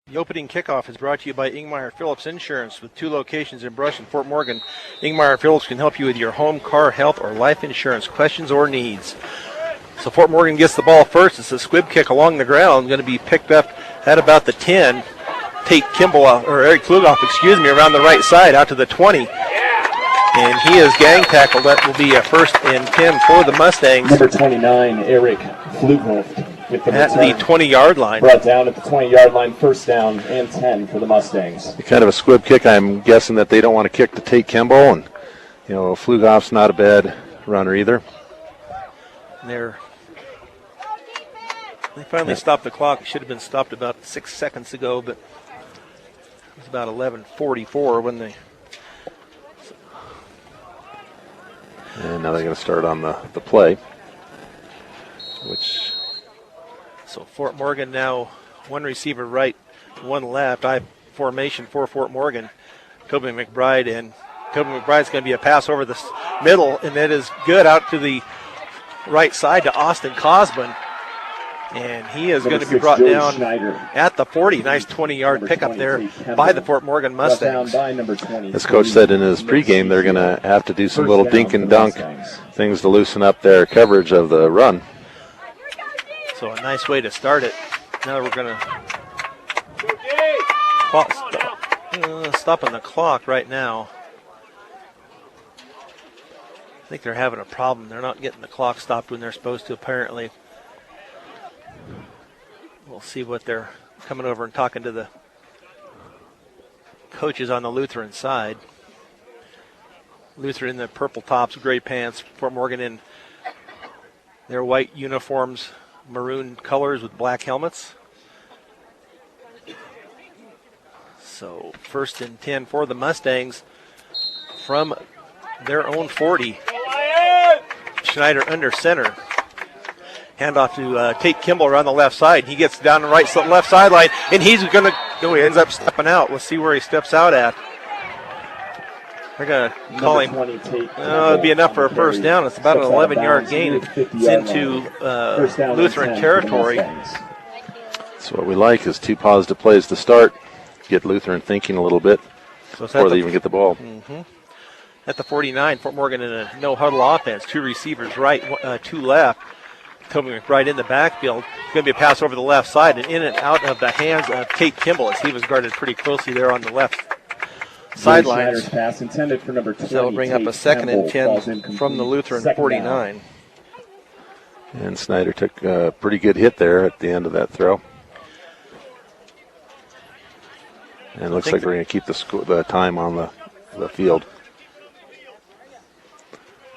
The opening kickoff is brought to you by Ingmeyer Phillips Insurance with 2 locations in Brush and Fort Morgan. Ingmeyer Phillips can help you with your home, car, health, or life insurance questions or needs. So Fort Morgan gets the ball first. It's a squib kick along the ground, going to be picked up at about the 10. Tate Kimball, or Eric Klugoff, around the right side out to the 20. And he is gang tackled. That will be a 1st and 10 for the Mustangs. Number 29, Eric Klugoff. At the 20-yard line. Brought down at the 20-yard line, 1st down and 10 for the Mustangs. Kind of a squib kick. I'm guessing that they don't want to kick to Tate Kimball, and Flugoff's not a bad runner either. They finally stopped the clock. It should have been stopped about 6 seconds ago, but it was about 11:44 when they. And now they're going to start on the play, which. So Fort Morgan now 1 receiver right, 1 left. I formation for Fort Morgan. Toby McBride, and Toby McBride's going to be a pass over the middle, and that is good out to the right side to Austin Cosman. And he is going to be brought down Schneider at the 40. Nice 20-yard pickup there by the Fort Morgan Mustangs. As Coach said in his pregame, they're going to have to do some little dink and dunk things to loosen up their coverage of the run. So a nice way to start it. Now we're going to stopping the clock right now. I think they're having a problem. They're not getting the clock stopped when they're supposed to, apparently. We'll see what they're coming over and talking to the coaches on the Lutheran side. Lutheran in the purple tops, gray pants. Fort Morgan in their white uniforms, maroon colors with black helmets. So 1st and 10 for the Mustangs from their own 40. Schneider under center. Handoff to Tate Kimball around the left side. He gets down the left sideline, and he's going to go. He ends up stepping out. We'll see where he steps out at. They're going to call him. It'll be enough for a 1st down. It's about an 11-yard gain. It's into Lutheran territory. So what we like is 2 positive plays to start. Get Lutheran thinking a little bit before they even get the ball. Mm-hmm. At the 49, Fort Morgan in a no-huddle offense. 2 receivers right, 2 left. Toby McBride in the backfield. It's going to be a pass over the left side and in and out of the hands of Tate Kimball as he was guarded pretty closely there on the left sidelines. Pass intended for number 20. So they'll bring up a 2nd and 10 from the Lutheran 49. And Snyder took a pretty good hit there at the end of that throw. And it looks like we're going to keep the time on the field.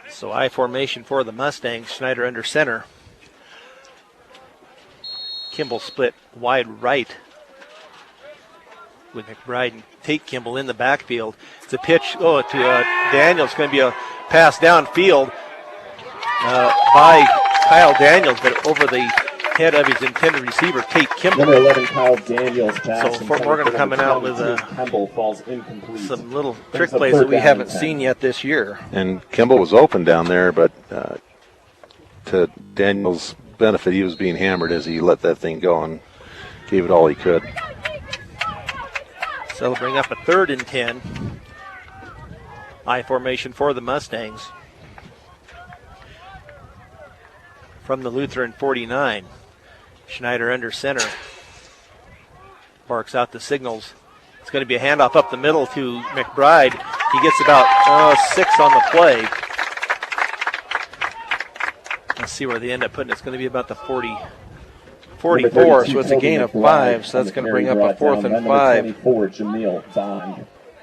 So I formation for the Mustangs. Schneider under center. Kimball split wide right with McBride and Tate Kimball in the backfield. It's a pitch to Daniels. It's going to be a pass downfield by Kyle Daniels, but over the head of his intended receiver, Tate Kimball. Number 11, Kyle Daniels pass. So Fort Morgan coming out with falls incomplete. Some little trick plays that we haven't seen yet this year. And Kimball was open down there, but to Daniels' benefit, he was being hammered as he let that thing go and gave it all he could. So they'll bring up a 3rd and 10. I formation for the Mustangs. From the Lutheran 49. Schneider under center. Barks out the signals. It's going to be a handoff up the middle to McBride. He gets about 6 on the play. Let's see where they end up putting it. It's going to be about the 44, so it's a gain of 5. So that's going to bring up a 4th and 5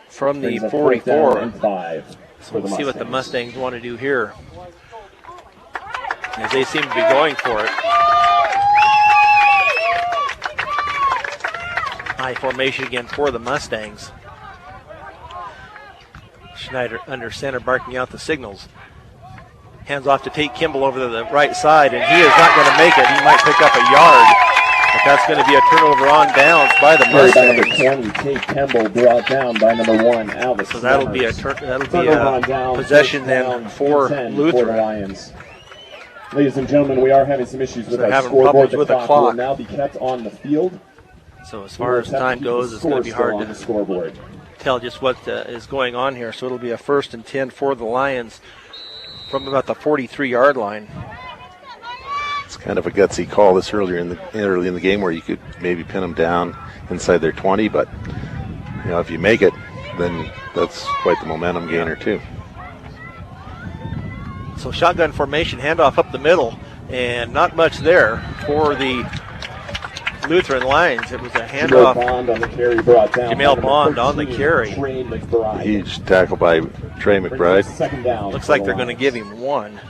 from the 44. So we'll see what the Mustangs want to do here, as they seem to be going for it. High formation again for the Mustangs. Schneider under center, barking out the signals. Hands off to Tate Kimball over to the right side, and he is not going to make it. He might pick up a yard, but that's going to be a turnover on downs by the Mustangs. Number 20, Tate Kimball brought down by number 1, Alvis. So that'll be a possession then for Lutheran. Lions. Ladies and gentlemen, we are having some issues with our having scoreboard. problems with the clock. Will now be kept on the field. So as far as time goes, it's going to be hard on the scoreboard. tell just what is going on here. So it'll be a 1st and 10 for the Lions from about the 43-yard line. It's kind of a gutsy call this early in the game where you could maybe pin them down inside their 20, but if you make it, then that's quite the momentum gainer too. So shotgun formation, handoff up the middle, and not much there for the Lutheran Lions. It was a handoff. Bond on the carry brought down. Jamel Bond on the carry. Trey McBride. Huge tackle by Trey McBride. Second down. Looks like they're going to give him 1.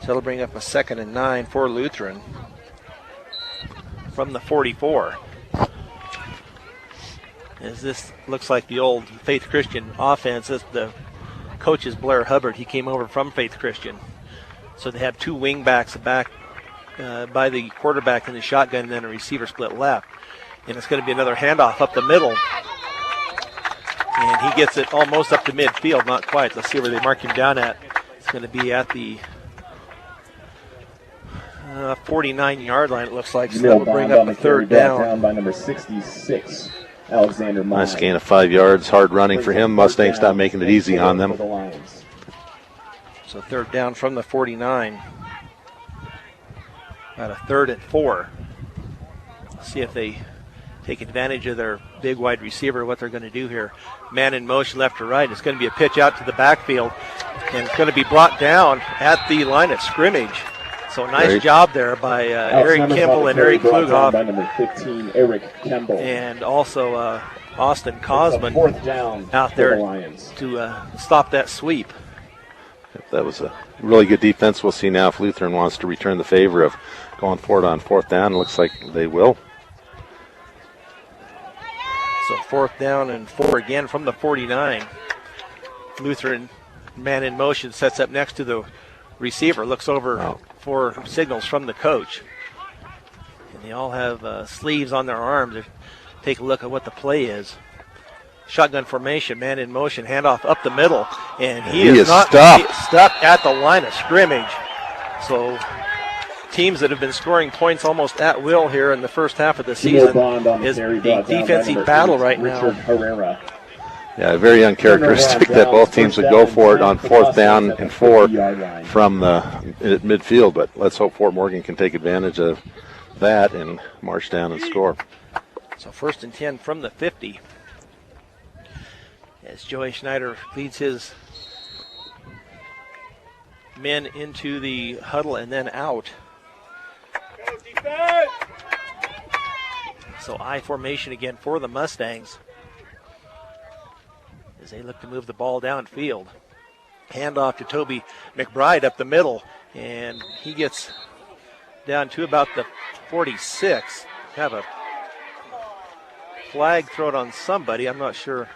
So it'll bring up a 2nd and 9 for Lutheran from the 44. As this looks like the old Faith Christian offense, the coach is Blair Hubbard. He came over from Faith Christian. So they have 2 wing backs back by the quarterback in the shotgun and then a receiver split left. And it's going to be another handoff up the middle. And he gets it almost up to midfield, not quite. Let's see where they mark him down at. It's going to be at the 49-yard line, it looks like. So that will bring up a 3rd down. By number 66, Alexander Meyer. Nice gain of 5 yards. Hard running for him. Mustangs not making it easy on them. So 3rd down from the 49. About a 3rd and 4. See if they take advantage of their big wide receiver, what they're going to do here. Man in motion left to right. It's going to be a pitch out to the backfield, and it's going to be brought down at the line of scrimmage. So nice job there by Eric Kimball and Eric Klughoff. By number 15, Eric Kimball. And also Austin Cosman 4th down out there Lions. to stop that sweep. That was a really good defense. We'll see now if Lutheran wants to return the favor of going forward on 4th down. It looks like they will. So 4th down and 4 again from the 49. Lutheran man in motion sets up next to the receiver, looks over for signals from the coach. And they all have sleeves on their arms. Take a look at what the play is. Shotgun formation, man in motion, handoff up the middle, and he is not stuck at the line of scrimmage. So teams that have been scoring points almost at will here in the first half of the season is the defensive battle right now. Herrera. Yeah, very uncharacteristic that both teams would go for it on 4th down and 4 from the midfield, but let's hope Fort Morgan can take advantage of that and march down and score. So 1st and 10 from the 50. As Joey Schneider leads his men into the huddle and then out. So I formation again for the Mustangs as they look to move the ball downfield. Handoff to Toby McBride up the middle, and he gets down to about the 46. Have a flag thrown on somebody, I'm not sure.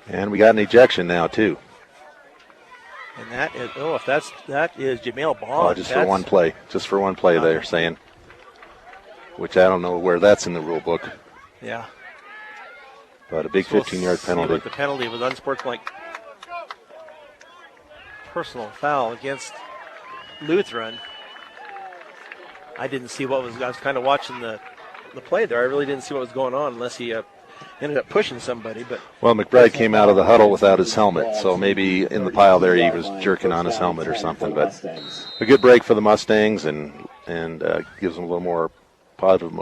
And we got an ejection now too. And that is, that is Jamel Bond. Oh, just for one play. Just for one play, they're saying. Which I don't know where that's in the rule book. Yeah. But a big 15-yard penalty. What the penalty was unsportsmanlike personal foul against Lutheran. I didn't see I was kind of watching the play there. I really didn't see what was going on unless he ended up pushing somebody. But well, McBride came out of the huddle without his helmet, so maybe in the pile there he was jerking on his helmet or something. But a good break for the Mustangs and gives them a little more positive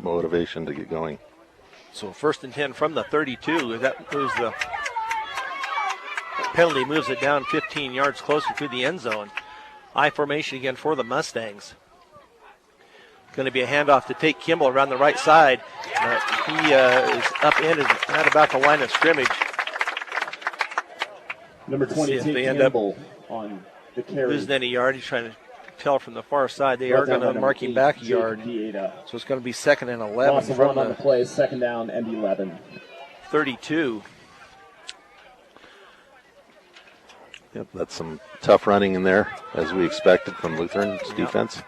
motivation to get going. So 1st and 10 from the 32. That moves the penalty, moves it down 15 yards closer to the end zone. I formation again for the Mustangs. Going to be a handoff to Tate Kimball around the right side. He is up in and at about the line of scrimmage. Number 22, they end Kimball on the carry. Losing any yard. He's trying to tell from the far side. They are going to mark him back a yard. So it's going to be 2nd and 11 Loss of from one on the play, 2nd down and 11. 32. Yep, that's some tough running in there, as we expected from Lutheran's defense.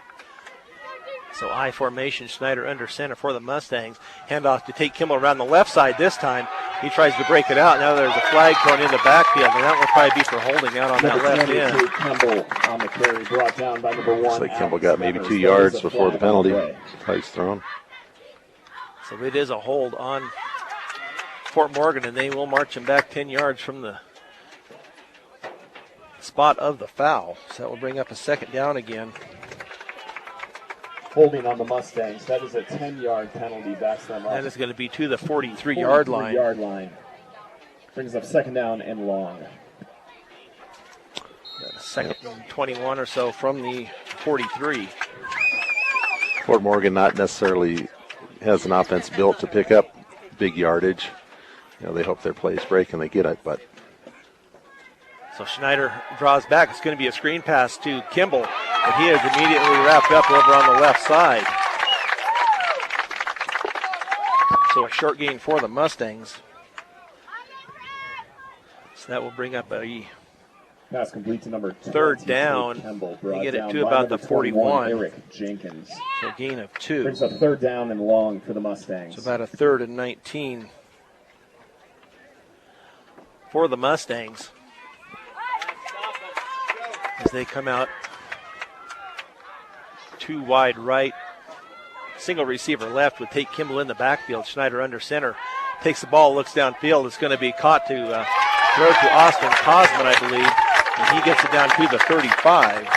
So I formation, Schneider under center for the Mustangs. Handoff to Tate Kimball around the left side this time. He tries to break it out. Now there's a flag thrown in the backfield, and that will probably be for holding out on that left end. Kimball on the carry, brought down by number 1. Looks like Kimball got maybe 2 yards before the penalty. Flags thrown. So it is a hold on Fort Morgan, and they will march him back 10 yards from the spot of the foul. So that will bring up a second down again. Holding on the Mustangs. That is a 10-yard penalty. Backs them up. That is going to be to the 43-yard line. 43-yard line. Brings up second down and long. Second and 21 or so from the 43. Fort Morgan not necessarily has an offense built to pick up big yardage. You know, they hope their plays break and they get it, but. So Schneider draws back. It's going to be a screen pass to Kimball, but he is immediately wrapped up over on the left side. So a short gain for the Mustangs. So that will bring up a pass complete to number third down. You get it to about the 41. Eric Jenkins. So gain of 2. Brings up third down and long for the Mustangs. So about a 3rd and 19 for the Mustangs as they come out 2 wide right, single receiver left with Tate Kimball in the backfield. Schneider under center, takes the ball, looks downfield. It's going to be caught to throw to Austin Cosman, I believe, and he gets it down to the 35.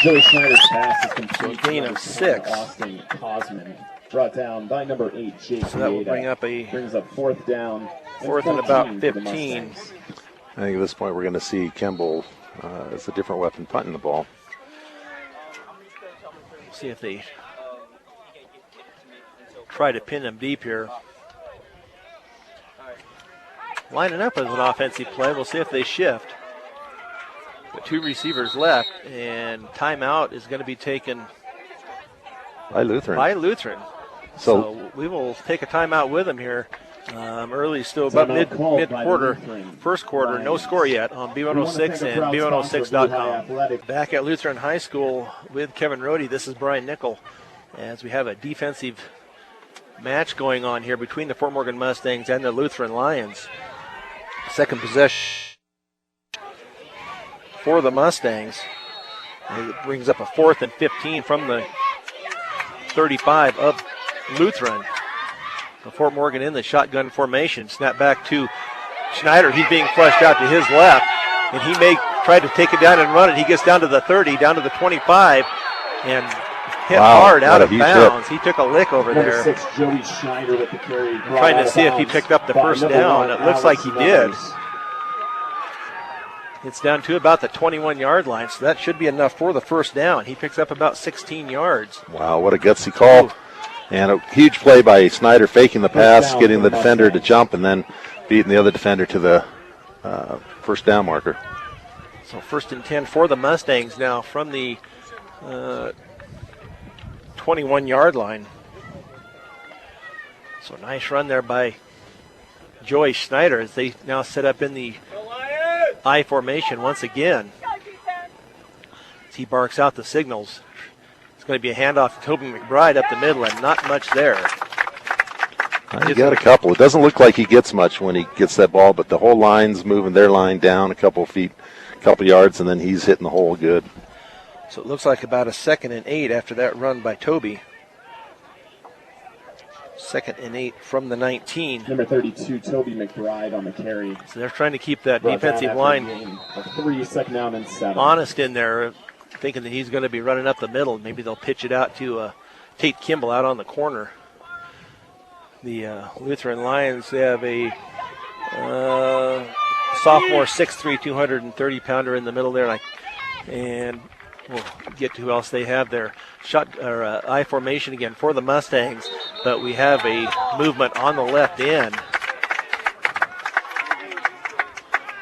Joey Schneider's pass is complete. So a gain of 6. Austin Cosman brought down by number 8, Jake. So that will bring up brings up fourth down. 4th and about 15. I think at this point we're going to see Kimball as a different weapon punting the ball. See if they try to pin him deep here. Lining up as an offensive play. We'll see if they shift. But 2 receivers left, and timeout is going to be taken by Lutheran. So we will take a timeout with them here. Early, still about mid-quarter. First quarter, no score yet on B106 and B106.com. Back at Lutheran High School with Kevin Rohde. This is Brian Nickel as we have a defensive match going on here between the Fort Morgan Mustangs and the Lutheran Lions. Second possession for the Mustangs. It brings up a 4th and 15 from the 35 of Lutheran. Fort Morgan in the shotgun formation. Snap back to Schneider. He's being flushed out to his left, and he may try to take it down and run it. He gets down to the 30, down to the 25, and hit hard out of bounds. He took a lick over there. 6, Joey Schneider with the carry. Trying to see if he picked up the first down. It looks like he did. It's down to about the 21-yard line, so that should be enough for the first down. He picks up about 16 yards. Wow, what a gutsy call. Ooh. And a huge play by Schneider, faking the pass, getting the defender to jump, and then beating the other defender to the first down marker. So 1st and 10 for the Mustangs now from the 21-yard line. So nice run there by Joey Schneider as they now set up in the I formation once again. As he barks out the signals. It's going to be a handoff to Toby McBride up the middle, and not much there. He got a couple. It doesn't look like he gets much when he gets that ball, but the whole line's moving their line down a couple feet, a couple yards, and then he's hitting the hole good. So it looks like about a 2nd and 8 after that run by Toby. 2nd and 8 from the 19. Number 32, Toby McBride on the carry. So they're trying to keep that defensive line 3, 2nd down and 7. Honest in there, thinking that he's going to be running up the middle. Maybe they'll pitch it out to Tate Kimball out on the corner. The Lutheran Lions, they have a sophomore 6'3", 230-pounder in the middle there. And we'll get to who else they have there. I formation again for the Mustangs, but we have a movement on the left end.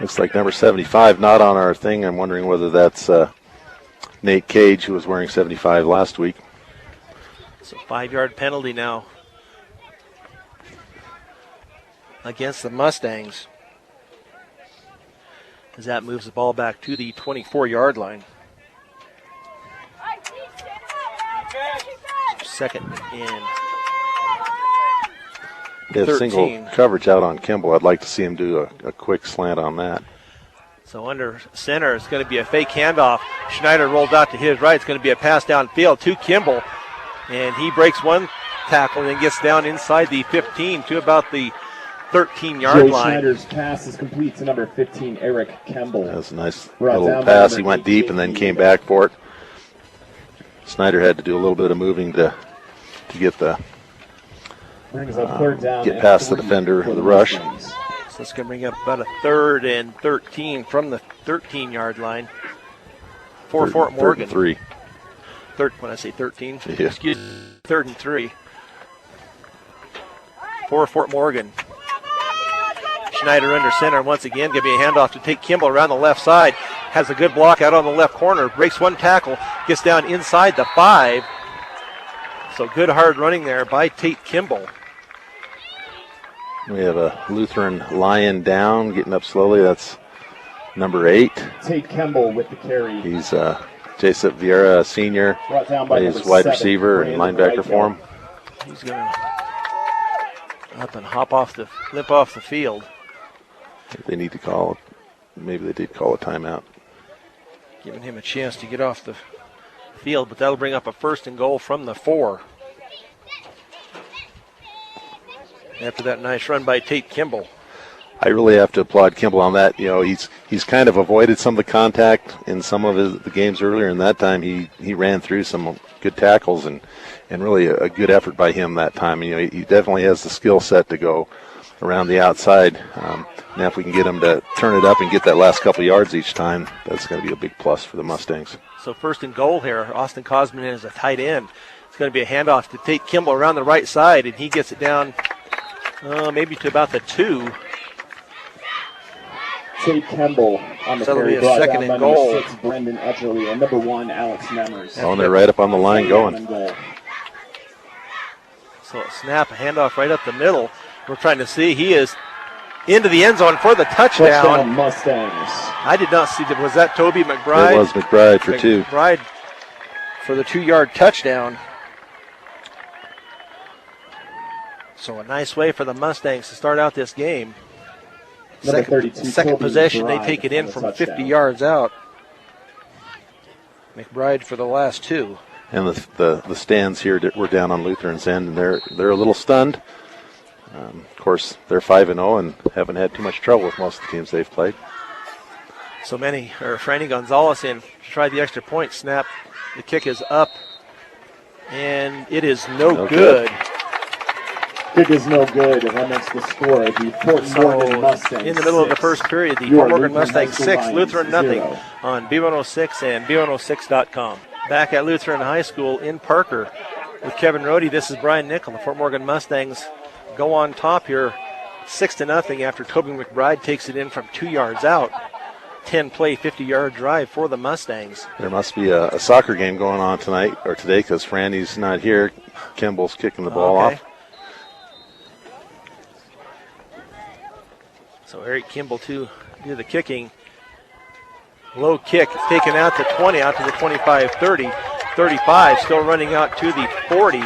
Looks like number 75 not on our thing. I'm wondering whether that's Nate Cage, who was wearing 75 last week. So 5-yard penalty now against the Mustangs as that moves the ball back to the 24-yard line. 2nd and 13. Single coverage out on Kimball. I'd like to see him do a quick slant on that. So under center, it's going to be a fake handoff. Schneider rolled out to his right. It's going to be a pass downfield to Kimball. And he breaks one tackle and then gets down inside the 15 to about the 13-yard Joe line. Schneider's pass is complete to number 15, Eric Kemble. That was a nice Brought little down by pass. number He went 18, deep and then came back for it. Snyder had to do a little bit of moving to get Brings up third down get and past the 3 defender for of the rush. Mustangs. So it's going to bring up about a 3rd and 13 from the 13-yard line for Fort Morgan. 3. When I say 13, Yeah. excuse me, 3rd and 3 for Fort Morgan. Schneider under center once again, giving a handoff to Tate Kimball around the left side. Has a good block out on the left corner. Breaks one tackle, gets down inside the 5. So good hard running there by Tate Kimball. We have a Lutheran Lion down, getting up slowly. That's number 8. Tate Kemble with the carry. He's Jason Vieira, a senior. Brought down by Plays number wide 7, receiver and Brandon linebacker for him. He's going to up and limp off the field. They need to call. Maybe they did call a timeout. Giving him a chance to get off the field, but that'll bring up a 1st and goal from the 4. After that nice run by Tate Kimball. I really have to applaud Kimball on that. You know, he's kind of avoided some of the contact in some of the games earlier, and that time he ran through some good tackles and really a good effort by him that time. You know, he definitely has the skill set to go around the outside. Now if we can get him to turn it up and get that last couple yards each time, that's going to be a big plus for the Mustangs. So 1st and goal here. Austin Cosman is a tight end. It's going to be a handoff to Tate Kimball around the right side, and he gets it down maybe to about the 2. Tate Kemble on the So it'll carry. be a Brought 2nd down by and number goal. 6, Brendan Etcherly, and number 1, Alex Memmers. Oh, and they're right up on the line going. And goal. So a snap, a handoff right up the middle. We're trying to see. He is into the end zone for the touchdown. Touchdown Mustangs. I did not see that. Was that Toby McBride? It was McBride for 2. McBride for the 2-yard touchdown. So a nice way for the Mustangs to start out this game. Number 32, Second Toby possession, they McBride take it on in the from touchdown. 50 yards out. McBride for the last 2. And the stands here were down on Lutheran's end, and they're a little stunned. Of course, they're 5-0 and haven't had too much trouble with most of the teams they've played. So Franny Gonzalez in to try the extra point. Snap. The kick is up, and it is no good. Kick is no good, and that makes the score. The Fort Morgan Mustangs In the middle of the 6. first period, the Your Fort Morgan Lutheran Mustangs High School 6, Lions Lutheran nothing 0. on B106 and B106.com. Back at Lutheran High School in Parker with Kevin Rohde. This is Brian Nickel. The Fort Morgan Mustangs go on top here 6-0 after Toby McBride takes it in from 2 yards out. 10-play, 50-yard drive for the Mustangs. There must be a soccer game going on tonight or today because Franny's not here. Kimball's kicking the ball off. So Eric Kimball to do the kicking. Low kick taken out to 20, out to the 25, 30, 35, still running out to the 40.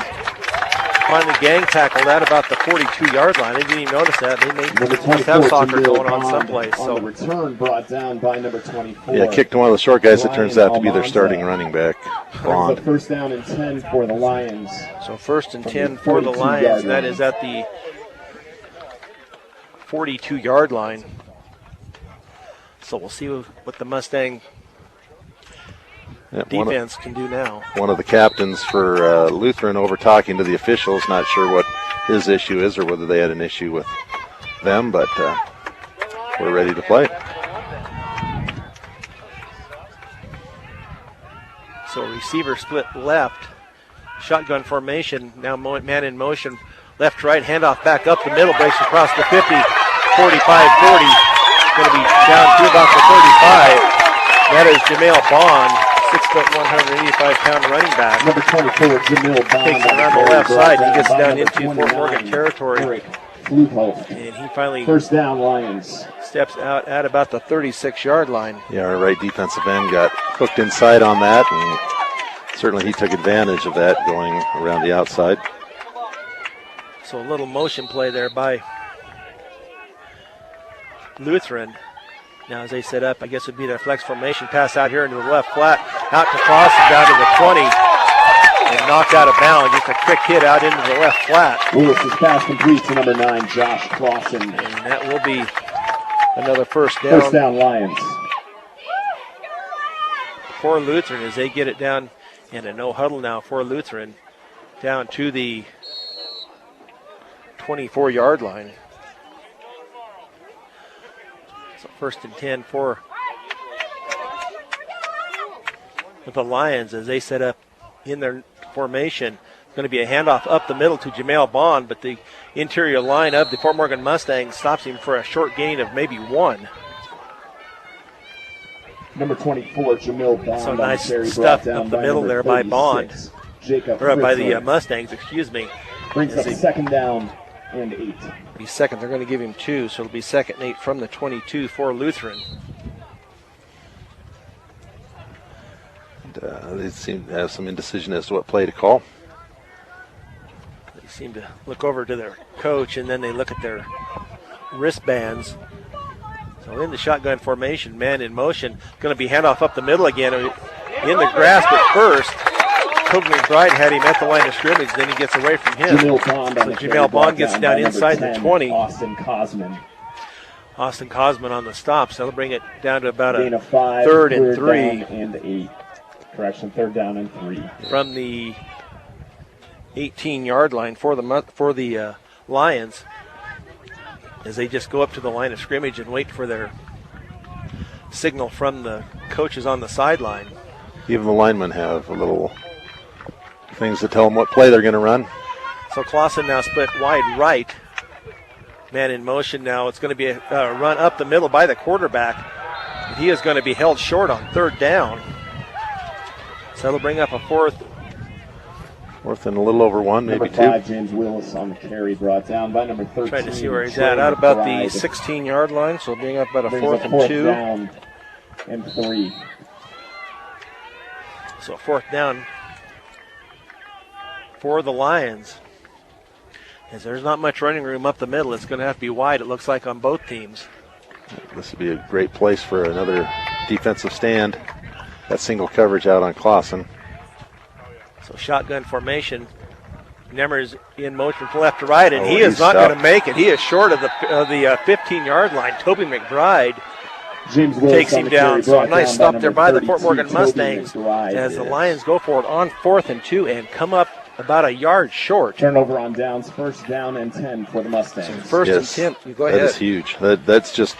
Finally gang tackled at about the 42-yard line. I didn't even notice that. They must have soccer going on someplace. On So the return, brought down by number 24. Yeah, kicked to one of the short guys that turns Ryan out to be their Almanza. starting running back, Brings Bond. up 1st down and 10 for the Lions. 1st and From 10 the for the 42-yard Lions. That line. is at the 42-yard line. So we'll see what the Mustang Yeah, defense can do now. one of the captains for Lutheran over talking to the officials. Not sure what his issue is or whether they had an issue with them, but we're ready to play. So receiver split left. Shotgun formation. Now man in motion. Left, right, handoff back up the middle. Breaks across the 50. 45, 40. Going to be down to about the 35. That is Jamel Bond. 6'1", 185-pound running back. Number 24, Jamil Bond. Takes it around the left side. He gets down into Fort Morgan territory. Eric Fluhoff. And he finally 1st down, Lions. steps out at about the 36-yard line. Yeah, our right defensive end got hooked inside on that, and certainly he took advantage of that going around the outside. So a little motion play there by Lutheran. Now as they set up, I guess it would be their flex formation. Pass out here into the left flat. Out to cross and down to the 20. and knocked out of bounds. Just a quick hit out into the left flat. Lewis's pass complete to number 9, Josh Clausen. And that will be another first down. First down, Lions. For Lutheran as they get it down in a no huddle now for Lutheran down to the 24-yard line. So first and 10 for the Lions as they set up in their formation. It's going to be a handoff up the middle to Jamel Bond, but the interior line of the Fort Morgan Mustangs stops him for a short gain of maybe 1. Number 24, Jamil Bond. So nice stuff up the middle there by Bond. Or by the Mustangs, excuse me. Brings up second down and 8. Be second. They're going to give him 2, so it'll be second and 8 from the 22 for Lutheran. They seem to have some indecision as to what play to call. They seem to look over to their coach, and then they look at their wristbands. So in the shotgun formation, man in motion. Going to be handoff up the middle again. In the grasp at first. Toby McBride had him at the line of scrimmage, then he gets away from him. Jamel Bond gets down inside the 20. Austin Cosman on the stop, so they'll bring it down to about a 5, third and 3. And 8. Correction, third down and 3. From the 18-yard line for the Lions, as they just go up to the line of scrimmage and wait for their signal from the coaches on the sideline. Even the linemen have a little things to tell them what play they're going to run. So Clausen now split wide right. Man in motion now. It's going to be a run up the middle by the quarterback. He is going to be held short on third down. So that'll bring up a fourth and a little over 1, maybe 2. Number 5, James Willis on the carry, brought down by number 13. Trying to see where he's at. Out about the 16-yard line, so bring up about a fourth and 2. Down and 3. So fourth down for the Lions. As there's not much running room up the middle, it's going to have to be wide, it looks like, on both teams. This would be a great place for another defensive stand. That single coverage out on Clausen. So shotgun formation. Nemmer's in motion from left to right, and he is not going to make it. He is short of the 15-yard line. Toby McBride takes him down. So a nice stop there by the Fort Morgan Mustangs as the Lions go for it on 4th and 2 and come up about a yard short. Turnover on downs, first down and 10 for the Mustangs. First and 10. You go ahead. That is huge. That's just,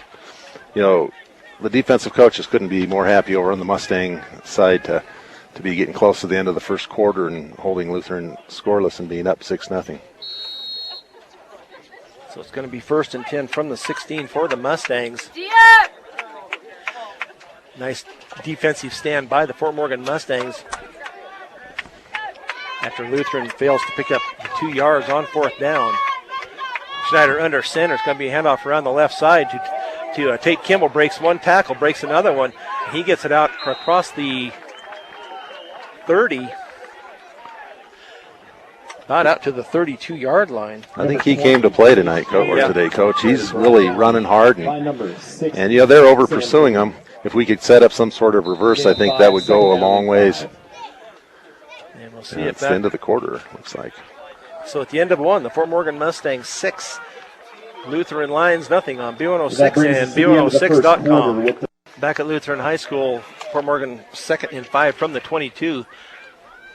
the defensive coaches couldn't be more happy over on the Mustang side to be getting close to the end of the first quarter and holding Lutheran scoreless and being up 6-0. So it's going to be first and 10 from the 16 for the Mustangs. Nice defensive stand by the Fort Morgan Mustangs after Lutheran fails to pick up the 2 yards on fourth down. Schneider under center. It's going to be a handoff around the left side to Tate Kimball. Breaks one tackle, breaks another one. He gets it out across the 30, about out to the 32-yard line. I think he came to play tonight, today, Coach. He's really running hard, and they're over pursuing him. If we could set up some sort of reverse, I think that would go a long ways. And we'll see it's the end of the quarter, looks like. So at the end of one, the Fort Morgan Mustangs 6, Lutheran Lions nothing on B106 and B106.com. Back at Lutheran High School, Fort Morgan 2nd and 5 from the 22.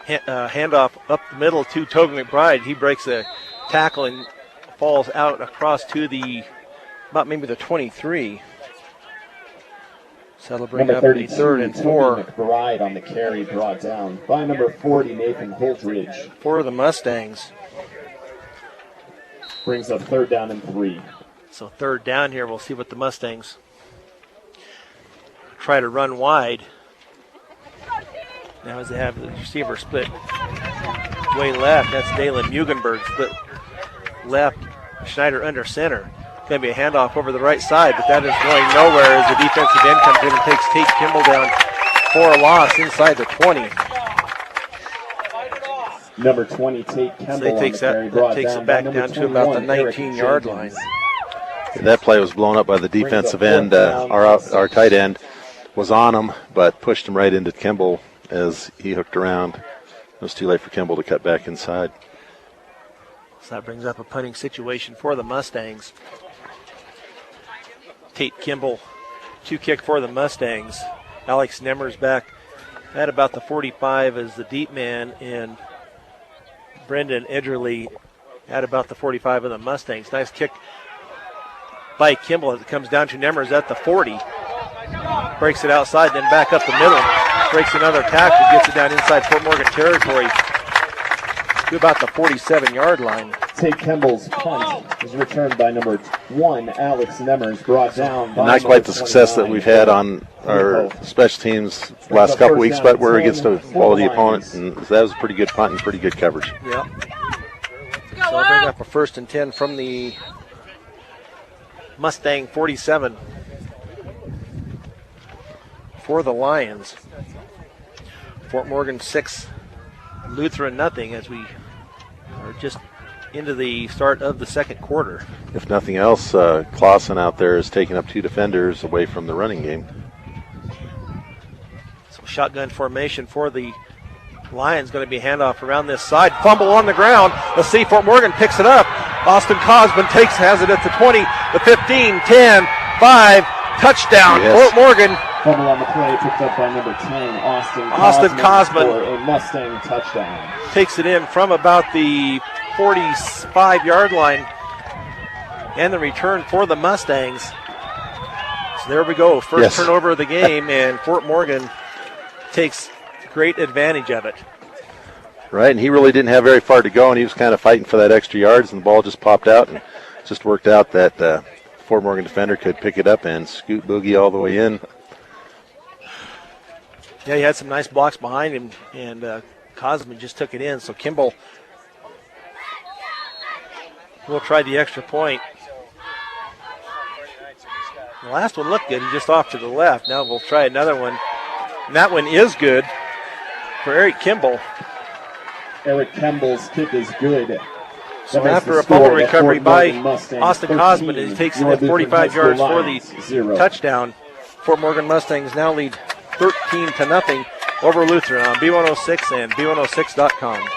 Handoff up the middle to Toby McBride. He breaks a tackle and falls out across to about maybe the 23. So that'll bring up a third and 4. McBride on the carry, brought down by number 40, Nathan Holdridge. For the Mustangs. Brings up third down and 3. So third down here, we'll see what the Mustangs try to run wide. Now as they have the receiver split way left, that's Dalen Mugenberg split left, Schneider under center. Going to be a handoff over the right side, but that is going nowhere as the defensive end comes in and takes Tate Kimball down for a loss inside the 20. Number 20, Tate Kimball. So they takes it back down to about the 19-yard line. That play was blown up by the defensive end. Our tight end was on him, but pushed him right into Kimball as he hooked around It was too late for Kimball to cut back inside. So that brings up a punting situation for the Mustangs. Tate Kimball, 2-kick for the Mustangs. Alex Nemmer's back at about the 45 as the deep man, and Brendan Edgerly at about the 45 of the Mustangs. Nice kick by Kimball as it comes down to Nemmer's at the 40. Breaks it outside, then back up the middle. Breaks another tackle, gets it down inside Fort Morgan territory to about the 47-yard line. Tate Kimball's punt is returned by number 1, Alex Nemmers, brought down by Not quite the success that we've had on our special teams the last couple weeks, but we're against a quality opponent, and that was a pretty good punt and pretty good coverage. Yep. So we'll bring up a 1st and 10 from the Mustang 47 for the Lions. Fort Morgan 6, Lutheran nothing, as we are just into the start of the second quarter. If nothing else, Clausen out there is taking up 2 defenders away from the running game. So shotgun formation for the Lions, going to be handoff around this side. Fumble on the ground. Let's see, Fort Morgan picks it up. Austin Cosman has it at the 20, the 15, 10, 5, touchdown, Yes. Fort Morgan. Fumble on the play picked up by number 10, Austin Cosman. for a Mustang touchdown. Takes it in from about the 45-yard line, and the return for the Mustangs. So there we go, first turnover of the game, and Fort Morgan takes great advantage of it. Right, and he really didn't have very far to go, and he was kind of fighting for that extra yards, and the ball just popped out, and it just worked out that Fort Morgan defender could pick it up and scoot boogie all the way in. Yeah, he had some nice blocks behind him, and Cosman just took it in. So Kimball will try the extra point. The last one looked good, just off to the left. Now we'll try another one. And that one is good for Eric Kimball. Eric Kimball's kick is good. So after a fumble recovery by Austin Cosman, it takes it at 45 yards for the touchdown. Fort Morgan Mustangs now lead 13-0 over Lutheran on B106 and B106.com.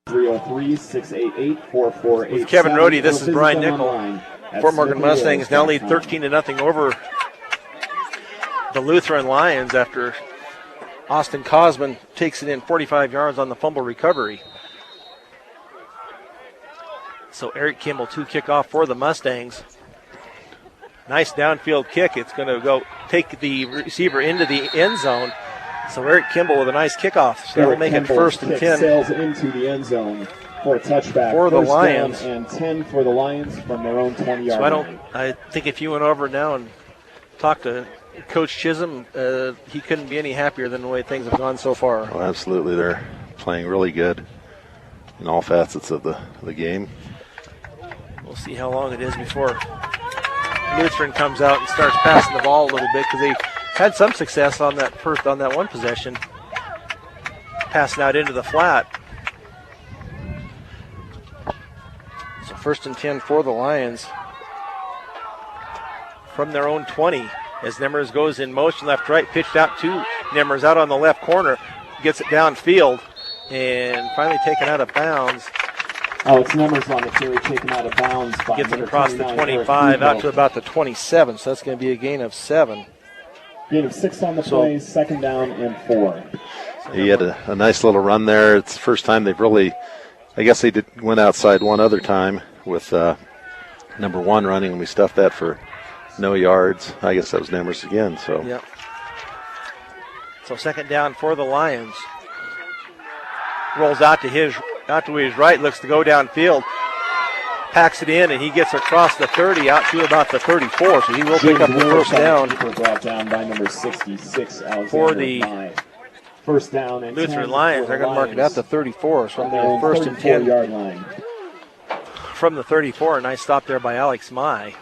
303-688-4487. With Kevin Rohde, this is Brian Nickel. Fort Morgan Mustangs now lead 13-0 over the Lutheran Lions after Austin Cosman takes it in 45 yards on the fumble recovery. So Eric Kimball, 2 kickoff for the Mustangs. Nice downfield kick. It's going to go take the receiver into the end zone. So Eric Kimball with a nice kickoff. So they'll make it 1st and 10. Sails into the end zone for a touchback. For the Lions. And 10 for the Lions from their own 20-yard line. I think if you went over now and talked to Coach Chisholm, he couldn't be any happier than the way things have gone so far. Oh, absolutely. They're playing really good in all facets of the game. We'll see how long it is before Lutheran comes out and starts passing the ball a little bit, because they had some success on that one possession, passing out into the flat. So 1st and 10 for the Lions from their own 20 as Nemmers goes in motion left-right, pitched out to Nemmers out on the left corner, gets it downfield and finally taken out of bounds. Alex Nemmers on the carry, taken out of bounds. Gets it across the 25 out to about the 27, so that's going to be a gain of 7. Gain of 6 on the play, 2nd down and 4. He had a nice little run there. It's the first time they've really, I guess they went outside one other time with number 1 running, and we stuffed that for no yards. I guess that was Nemmers again. So. Yep. So 2nd down for the Lions. Rolls out to his right, looks to go downfield. Packs it in, and he gets across the 30 out to about the 34, so he will pick up the 1st down. Brought down by number 66, for the 1st down and Lutheran Lions. They're going to mark it out to 34, so from the 1st and 10 yard line. From the 34. A nice stop there by Alex Mai.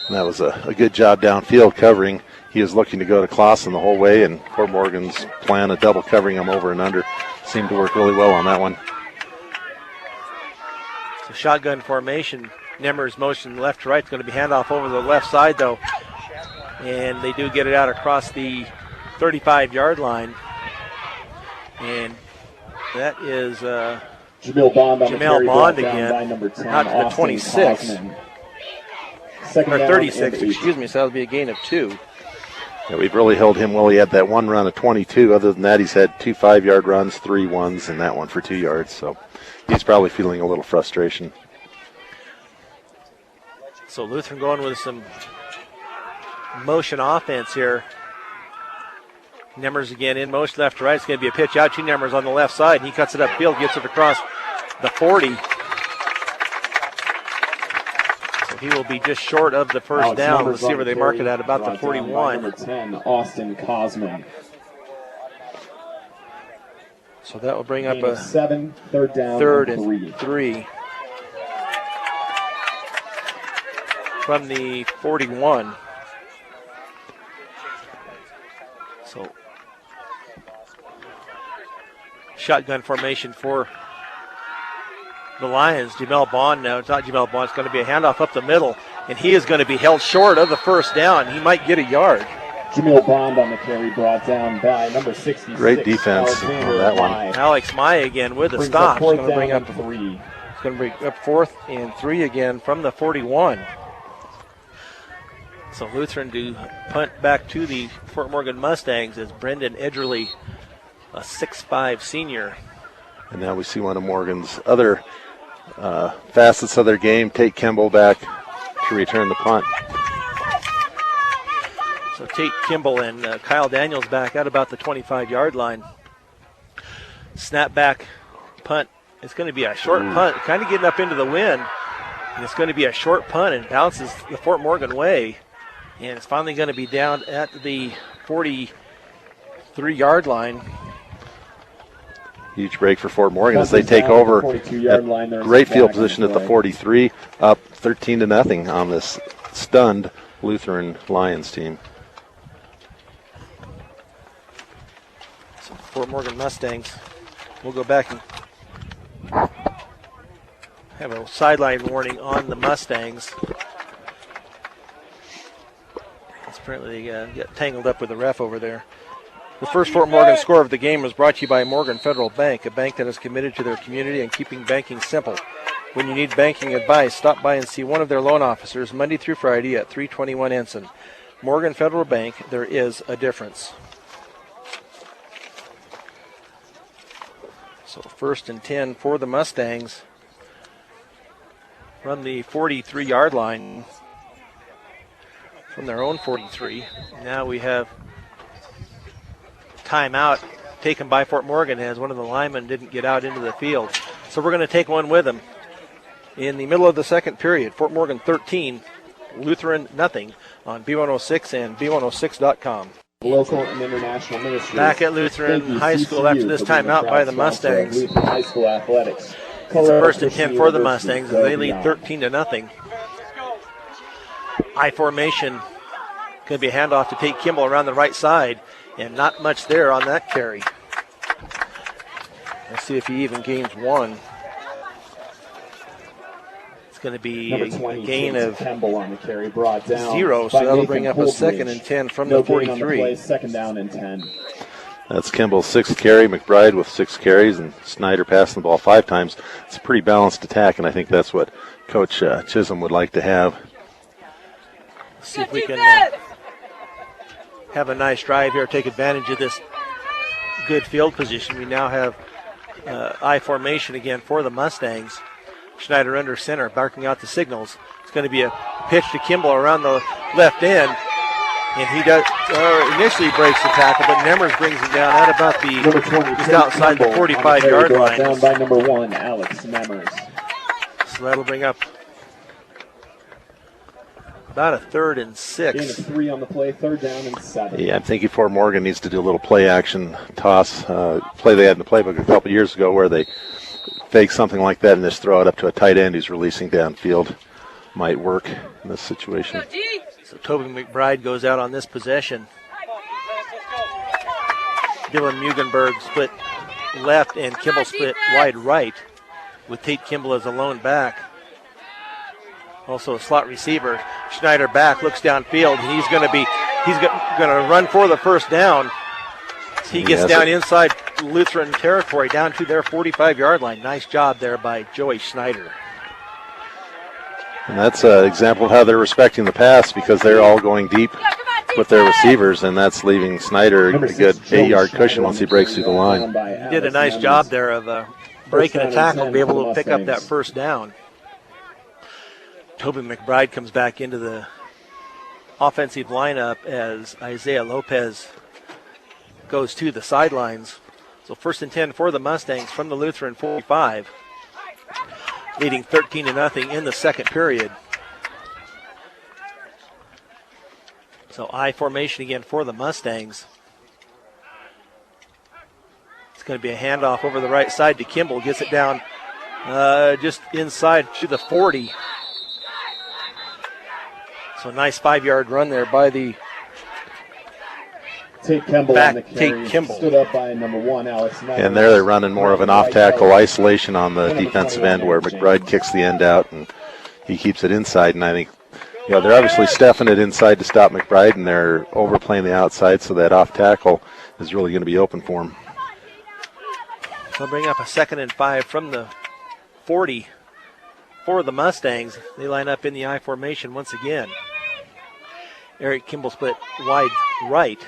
That was a good job downfield covering. He was looking to go to Clausen the whole way, and Fort Morgan's plan of double covering him over and under seemed to work really well on that one. So shotgun formation. Nemmers motion left to right. It's going to be handoff over the left side, though. And they do get it out across the 35-yard line. And That is Jamil Bond on the Jamel carry, Bond brought down again, by number 10, out to the Austin 26. Kaufman. Second Or down 36, and 8. excuse me, so that'll be a gain of 2. Yeah, we've really held him well. He had that one run of 22. Other than that, he's had 2 5-yard runs, 3 ones, and that one for 2 yards. So he's probably feeling a little frustration. So Lutheran going with some motion offense here. Nemmers again in motion left to right. It's going to be a pitch out to Nemmers on the left side. He cuts it upfield, gets it across the 40. So he will be just short of the first down. Let's see where they mark it at, about the 41. Number 10, Austin Kaufman. So that will bring up a 7, third down, third and and 3. From the 41. So shotgun formation for the Lions. Jamel Bond now. It's not Jamel Bond. It's going to be a handoff up the middle, and he is going to be held short of the first down. He might get a yard. Jamil Bond on the carry, brought down by number 66. Great defense Alexander on that one. Nye. Alex Maya again with a Brings stop. up It's fourth going to bring down up and 3. It's going to bring up 4th and 3 again from the 41. So Lutheran do punt back to the Fort Morgan Mustangs as Brendan Edgerly, a 6'5 senior. And now we see one of Morgan's other facets of their game. Tate Kimball back to return the punt. So Tate Kimball and Kyle Daniels back at about the 25-yard line. Snap back punt. It's going to be a short punt, kind of getting up into the wind. And it's going to be a short punt and bounces the Fort Morgan way. And it's finally going to be down at the 43-yard line. Huge break for Fort Morgan as they take over. Great field position at the 43, up 13-0 on this stunned Lutheran Lions team. So Fort Morgan Mustangs will go back and have a sideline warning on the Mustangs. Apparently they got tangled up with the ref over there. The first Fort Morgan score of the game was brought to you by Morgan Federal Bank, a bank that is committed to their community and keeping banking simple. When you need banking advice, stop by and see one of their loan officers Monday through Friday at 321 Ensign. Morgan Federal Bank, there is a difference. So 1st and 10 for the Mustangs from the 43-yard line. From their own 43. Now we have timeout taken by Fort Morgan as one of the linemen didn't get out into the field. So we're going to take one with them. In the middle of the second period, Fort Morgan 13, Lutheran nothing on B106 and B106.com. Local and international ministries. Back at Lutheran High School after this timeout by the Mustangs. Lutheran High School athletics. It's a 1st and 10 for the Mustangs as they lead 13-0. I formation. Going to be a handoff to Tate Kimball around the right side, and not much there on that carry. Let's see if he even gains 1. It's going to be a gain of Campbell on the carry, brought down 0, so that'll bring up a 2nd and 10 from the 43. Play, 2nd down and 10. That's Kimball's 6th carry. McBride with 6 carries, and Snyder passing the ball 5 times. It's a pretty balanced attack, and I think that's what Coach Chisholm would like to have. See if we can have a nice drive here, take advantage of this good field position. We now have I formation again for the Mustangs. Schneider under center, barking out the signals. It's going to be a pitch to Kimball around the left end, and he does initially breaks the tackle, but Nemmers brings him down at about the just outside the 45-yard line. Down by number 1, Alex Nemmers. So that'll bring up about a 3rd and 6. Gain of 3 on the play, 3rd down and 7. Yeah, I'm thinking Fort Morgan needs to do a little play action toss, play they had in the playbook a couple years ago where they fake something like that and just throw it up to a tight end who's releasing downfield. Might work in this situation. So Toby McBride goes out on this possession. Dylan Mugenberg split left and Kimball split wide right with Tate Kimball as a lone back. Also a slot receiver. Schneider back, looks downfield. He's going to run for the first down. He gets down inside Lutheran territory down to their 45-yard line. Nice job there by Joey Schneider. And that's an example of how they're respecting the pass because they're all going deep with their receivers, and that's leaving Snyder a good 8-yard cushion once he breaks through the line. He did a nice job there of breaking a tackle to be able to pick up that first down. Toby McBride comes back into the offensive lineup as Isaiah Lopez goes to the sidelines. So 1st and 10 for the Mustangs from the Lutheran 45, leading 13-0 in the second period. So I formation again for the Mustangs. It's going to be a handoff over the right side to Kimball. Gets it down just inside to the 40. So nice 5-yard run there by the Tate Kimball back on the carry. Tate Kimball. Stood up by number 1, Alex Knight. And there they're running more of an off-tackle isolation on the defensive end where McBride kicks the end out and he keeps it inside. And I think, they're obviously stuffing it inside to stop McBride, and they're overplaying the outside, so that off-tackle is really going to be open for him. They'll bring up a 2nd and 5 from the 40 for the Mustangs. They line up in the I formation once again. Eric Kimball split wide right.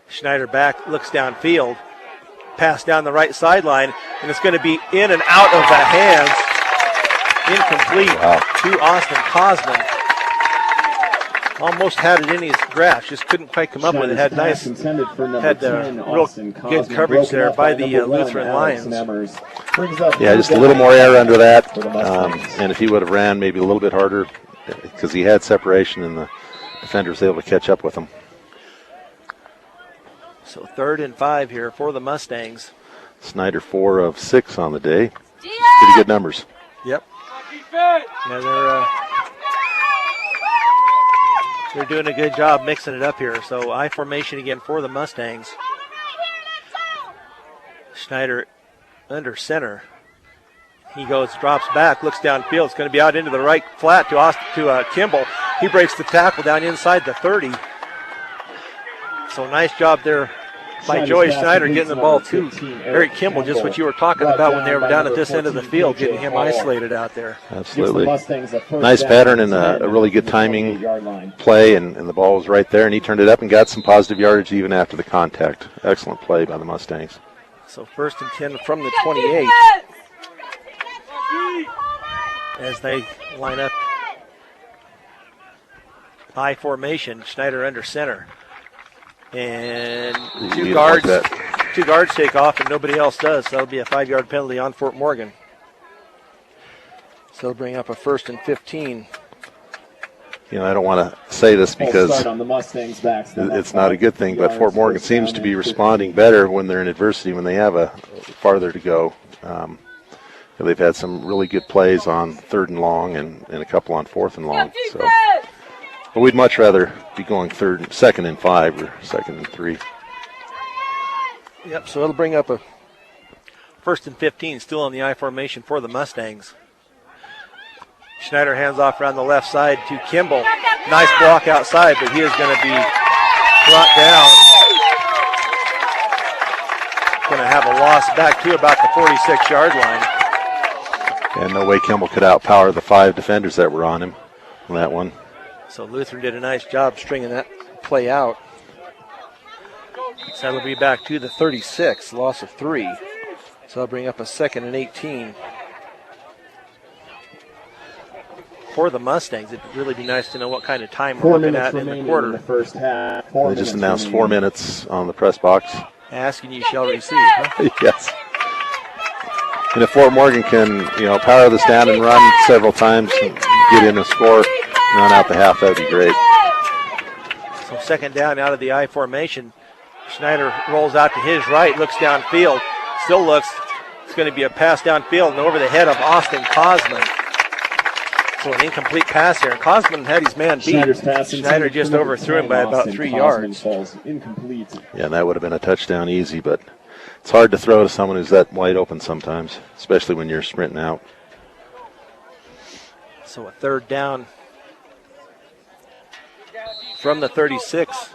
Schneider back, looks downfield. Pass down the right sideline, and it's going to be in and out of the hands. Incomplete to Austin Cosman. Almost had it in his grasp, just couldn't quite come up with it. Had real good coverage there by the Lutheran Lions. Yeah, just a little more air under that. And if he would have ran maybe a little bit harder, because he had separation and the defender was able to catch up with him. So 3rd and 5 here for the Mustangs. Snyder 4 of 6 on the day. Pretty good numbers. Yep. Yeah, they're doing a good job mixing it up here. So I formation again for the Mustangs. Schneider under center. He goes, drops back, looks downfield. It's going to be out into the right flat to Kimball. He breaks the tackle down inside the 30. So nice job there by Joey Schneider getting the ball to Eric Kimball, just what you were talking about when they were down at this end of the field, getting him isolated out there. Absolutely. Nice pattern and a really good timing play, and the ball was right there, and he turned it up and got some positive yardage even after the contact. Excellent play by the Mustangs. So 1st and 10 from the 28 as they line up I formation. Schneider under center. And two guards take off and nobody else does. So that'll be a 5-yard penalty on Fort Morgan. So they'll bring up a 1st and 15. I don't want to say this because it's not a good thing, but Fort Morgan seems to be responding better when they're in adversity, when they have a farther to go. They've had some really good plays on 3rd and long and a couple on 4th and long. So, but we'd much rather be going 2nd and 5 or 2nd and 3. Yep, so it'll bring up a 1st and 15 still on the I formation for the Mustangs. Schneider hands off around the left side to Kimball. Nice block outside, but he is going to be brought down. Going to have a loss back to about the 46-yard line. And no way Kimball could outpower the 5 defenders that were on him on that one. So Lutheran did a nice job stringing that play out. So that'll be back to the 36, loss of 3. So I'll bring up a 2nd and 18. For the Mustangs, it'd really be nice to know what kind of time we're looking at in the quarter. In the first half. They just announced 4 minutes on the press box. Ask and you shall receive. Huh? Yes. And if Fort Morgan can, power this down and run several times and get in a score, run out the half, that'd be great. So 2nd down out of the I formation. Schneider rolls out to his right, looks downfield, still looks. It's going to be a pass downfield and over the head of Austin Cosman. So an incomplete pass here. And Cosman had his man beat. Schneider just overthrew him by about 3 yards. Yeah, and that would have been a touchdown easy, but it's hard to throw to someone who's that wide open sometimes, especially when you're sprinting out. So a 3rd down from the 36.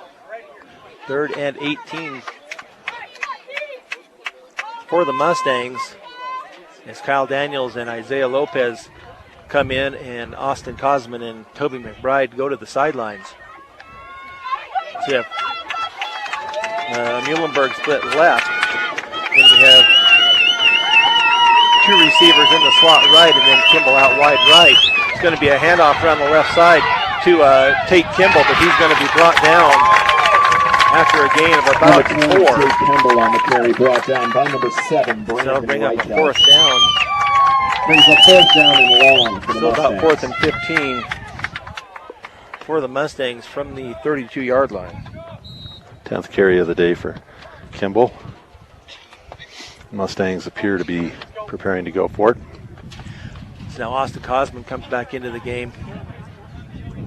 3rd and 18 for the Mustangs as Kyle Daniels and Isaiah Lopez come in, and Austin Cosman and Toby McBride go to the sidelines. So you have Muhlenberg split left. Then we have two receivers in the slot right, and then Kimball out wide right. It's going to be a handoff around the left side to Tate Kimball, but he's going to be brought down after a gain of about 4. Tate Kimball on the carry, brought down by number 7. So they'll bring up a 4th down. Brings a 4th down and long for the So Mustangs. about 4th and 15 for the Mustangs from the 32-yard line. 10th carry of the day for Kimball. Mustangs appear to be preparing to go for it. So now Austin Cosman comes back into the game.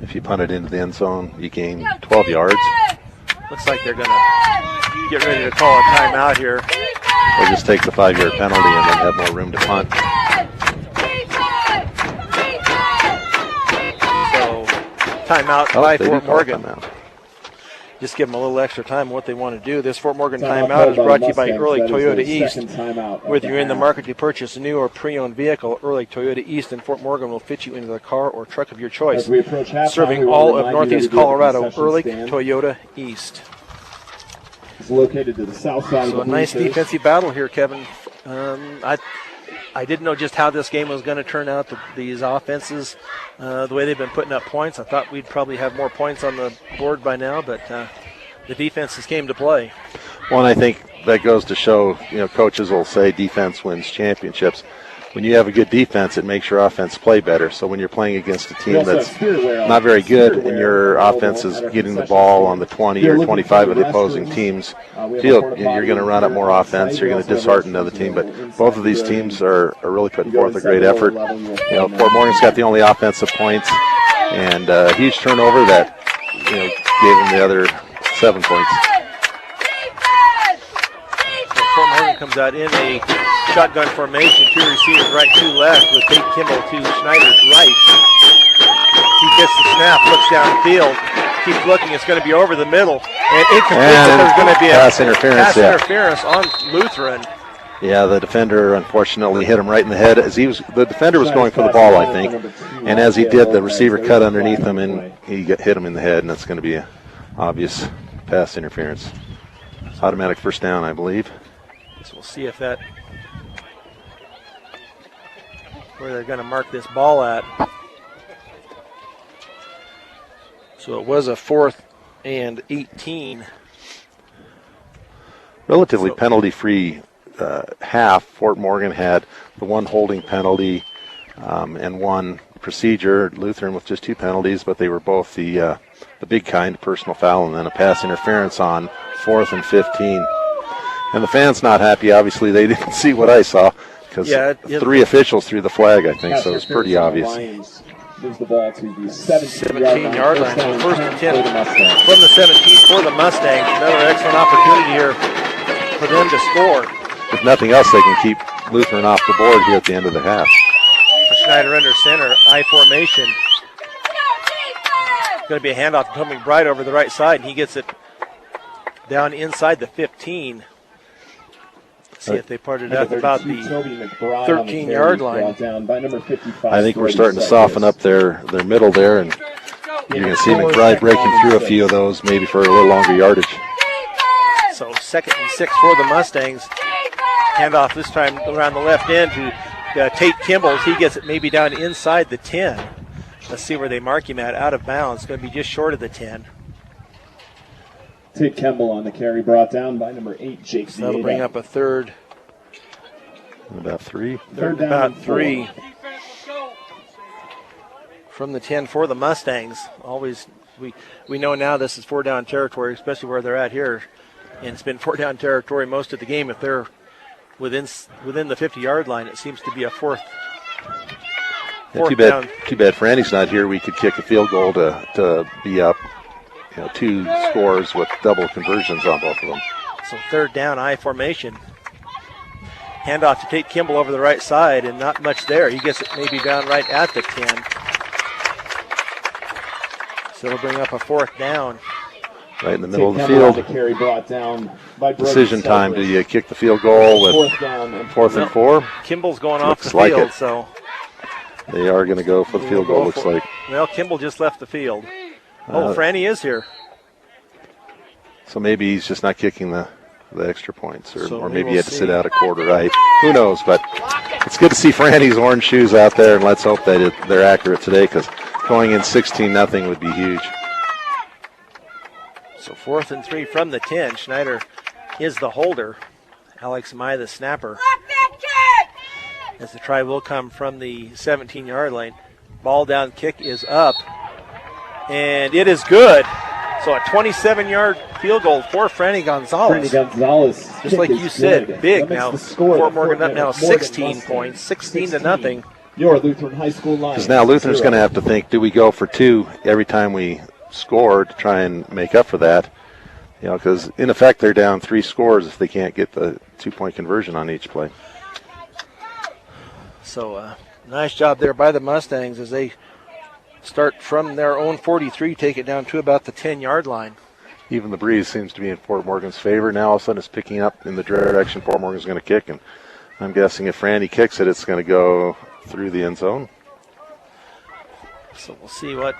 If you punt it into the end zone, you gain 12 yards. Looks like they're going to get ready to call a timeout here. Or just take the 5-yard penalty and then have more room to punt. So timeout by They do Fort call a Morgan. timeout. Just give them a little extra time on what they want to do. This Fort Morgan Timeout timeout is called brought by to you by Mustangs. Early That is Toyota their East. second timeout of Whether you're in the half. market to purchase a new or pre-owned vehicle, Early Toyota East in Fort Morgan will fit you into the car or truck of your choice. As we approach halftime, Serving we all want of to remind you Northeast that we do have a Colorado, concession Early stand. Toyota East. It's located to the south side So a of the nice bleachers. defensive battle here, Kevin. I didn't know just how this game was going to turn out. These offenses, the way they've been putting up points, I thought we'd probably have more points on the board by now, but the defenses came to play. Well, and I think that goes to show, coaches will say defense wins championships. When you have a good defense, it makes your offense play better. So when you're playing against a team that's not very good and your offense is getting the ball on the 20 or 25 of the opposing team's field, you're going to run up more offense. You're going to dishearten the other team. But both of these teams are really putting forth a great effort. Fort Morgan's got the only offensive points, and a huge turnover that gave them the other 7 points. So Fort Morgan comes out in a shotgun formation, 2 receivers right, 2 left, with Tate Kimball to Schneider's right. He gets the snap, looks downfield, keeps looking, it's going to be over the middle, and incomplete, but there's going to be a pass interference on Lutheran. Yeah, the defender unfortunately hit him right in the head. The defender was going for the ball, I think, and as he did, the receiver cut underneath him, and he hit him in the head, and that's going to be an obvious pass interference. Automatic first down, I believe. So we'll see if that, where they're going to mark this ball at. So it was a 4th and 18. Relatively penalty-free half. Fort Morgan had the 1 holding penalty and 1 procedure. Lutheran with just 2 penalties, but they were both the big kind, personal foul, and then a pass interference on 4th and 15. And the fans not happy. Obviously, they didn't see what I saw because 3 officials threw the flag, I think, so it's pretty obvious. Moves the ball to the 17-yard line. So first and 10 for the Mustangs. from the 17 for the Mustangs. Another excellent opportunity here for them to score. If nothing else, they can keep Lutheran off the board here at the end of the half. Schneider under center, I formation. Going to be a handoff to Tommy Bright over the right side, and he gets it down inside the 15. See if they parted out about the 13-yard line. I think we're starting to soften up their middle there, and you're going to see McBride breaking through a few of those, maybe for a little longer yardage. So 2nd and 6 for the Mustangs. Handoff this time around the left end to Tate Kimball. He gets it maybe down inside the 10. Let's see where they mark him at. Out of bounds. It's going to be just short of the 10. Tate Kimball on the carry, brought down by number 8, Jake. So that'll bring up a 3rd. About 3. Third down About and 3 from the 10 for the Mustangs. Always, we know now this is 4-down territory, especially where they're at here. And it's been 4-down territory most of the game. If they're within the 50-yard line, it seems to be a 4th. Too bad Franny's not here. We could kick a field goal to be up 2 scores with double conversions on both of them. So 3rd down, I formation. Handoff to Tate Kimball over the right side, and not much there. He gets it maybe down right at the 10. So it'll bring up a 4th down. right in the middle of the Taking field. the carry brought down by Brody Decision time. Do Stokely. you kick the field goal with Fourth down and 4th and 4? Kimball's going off the Looks like field, it. so They are going to go for the field goal, looks like. well, Kimball just left the field. Franny is here. So maybe he's just not kicking the extra points, or, So or we maybe will he had to see. sit out a quarter, right? Who knows? But it's good to see Franny's orange shoes out there, and let's hope that they're accurate today, because going in 16-0 would be huge. So 4th and 3 from the 10. Schneider is the holder. Alex Mai the snapper. As the try will come from the 17-yard line. Ball down kick is up. And it is good. So a 27-yard field goal for Franny Gonzalez. Franny Gonzalez. Just kick like is you said, good. big That makes now. the score Fort Morgan up now Morgan 16 Mustangs. points, 16-0. Your Lutheran High School line. Because now Lutheran's going to have to think, do we go for 2 every time we score to try and make up for that? You know, because in effect they're down 3 scores if they can't get the 2-point conversion on each play. So nice job there by the Mustangs as they start from their own 43, take it down to about the 10-yard line. Even the breeze seems to be in Fort Morgan's favor. Now all of a sudden it's picking up in the direction Fort Morgan's going to kick, and I'm guessing if Franny kicks it, it's going to go through the end zone. So we'll see what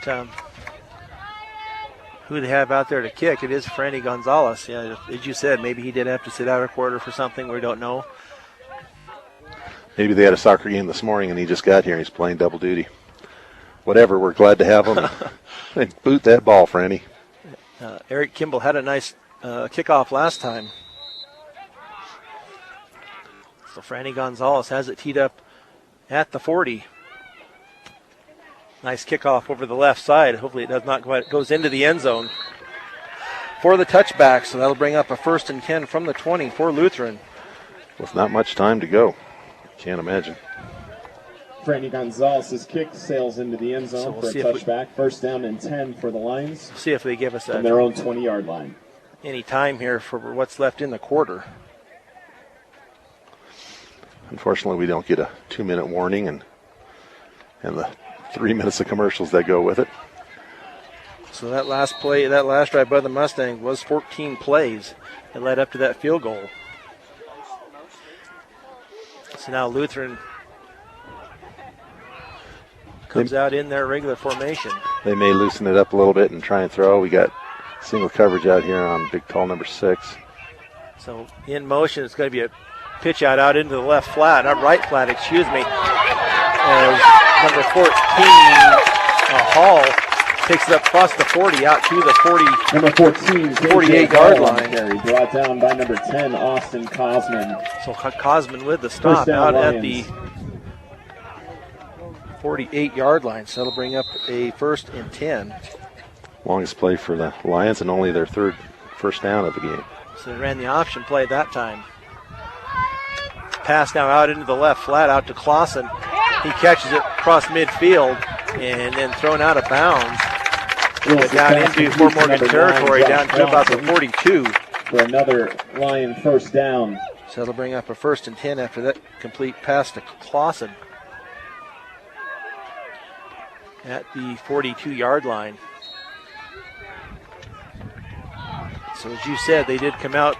who they have out there to kick. It is Franny Gonzalez. Yeah, as you said, maybe he did have to sit out a quarter for something. We don't know. Maybe they had a soccer game this morning and he just got here and he's playing double duty. Whatever, we're glad to have him. And boot that ball, Franny. Eric Kimball had a nice kickoff last time. So Franny Gonzalez has it teed up at the 40. Nice kickoff over the left side. Hopefully it does not go out. It goes into the end zone for the touchback. So that'll bring up a 1st and 10 from the 20 for Lutheran. With not much time to go. Can't imagine. Franny Gonzalez's kick sails into the end zone So we'll for a see if we- touchback. 1st down and 10 for the Lions See if they give us on their own 20-yard line. any time here for what's left in the quarter. Unfortunately, we don't get a 2-minute warning and the 3 minutes of commercials that go with it. So that last play, that last drive by the Mustang was 14 plays that led up to that field goal. So now Lutheran comes out in their regular formation. They may loosen it up a little bit and try and throw. We got single coverage out here on big tall number 6. So in motion, it's going to be a pitch out into the left flat, not right flat, excuse me. As number 14, Hall, takes it up across the 40 out to the 40. Number 14, 48-yard line. Carry brought down by number 10, Austin Cosman. So Cosman with the stop First down, out Lions. at the 48-yard line. So that'll bring up a 1st and 10. Longest play for the Lions and only their 3rd first down of the game. So they ran the option play that time. Pass now out into the left flat out to Clausen. He catches it across midfield and then thrown out of bounds. Down into Fort Morgan territory, down to about the 42. For another Lion first down. So that'll bring up a 1st and 10 after that complete pass to Clausen at the 42-yard line. So as you said, they did come out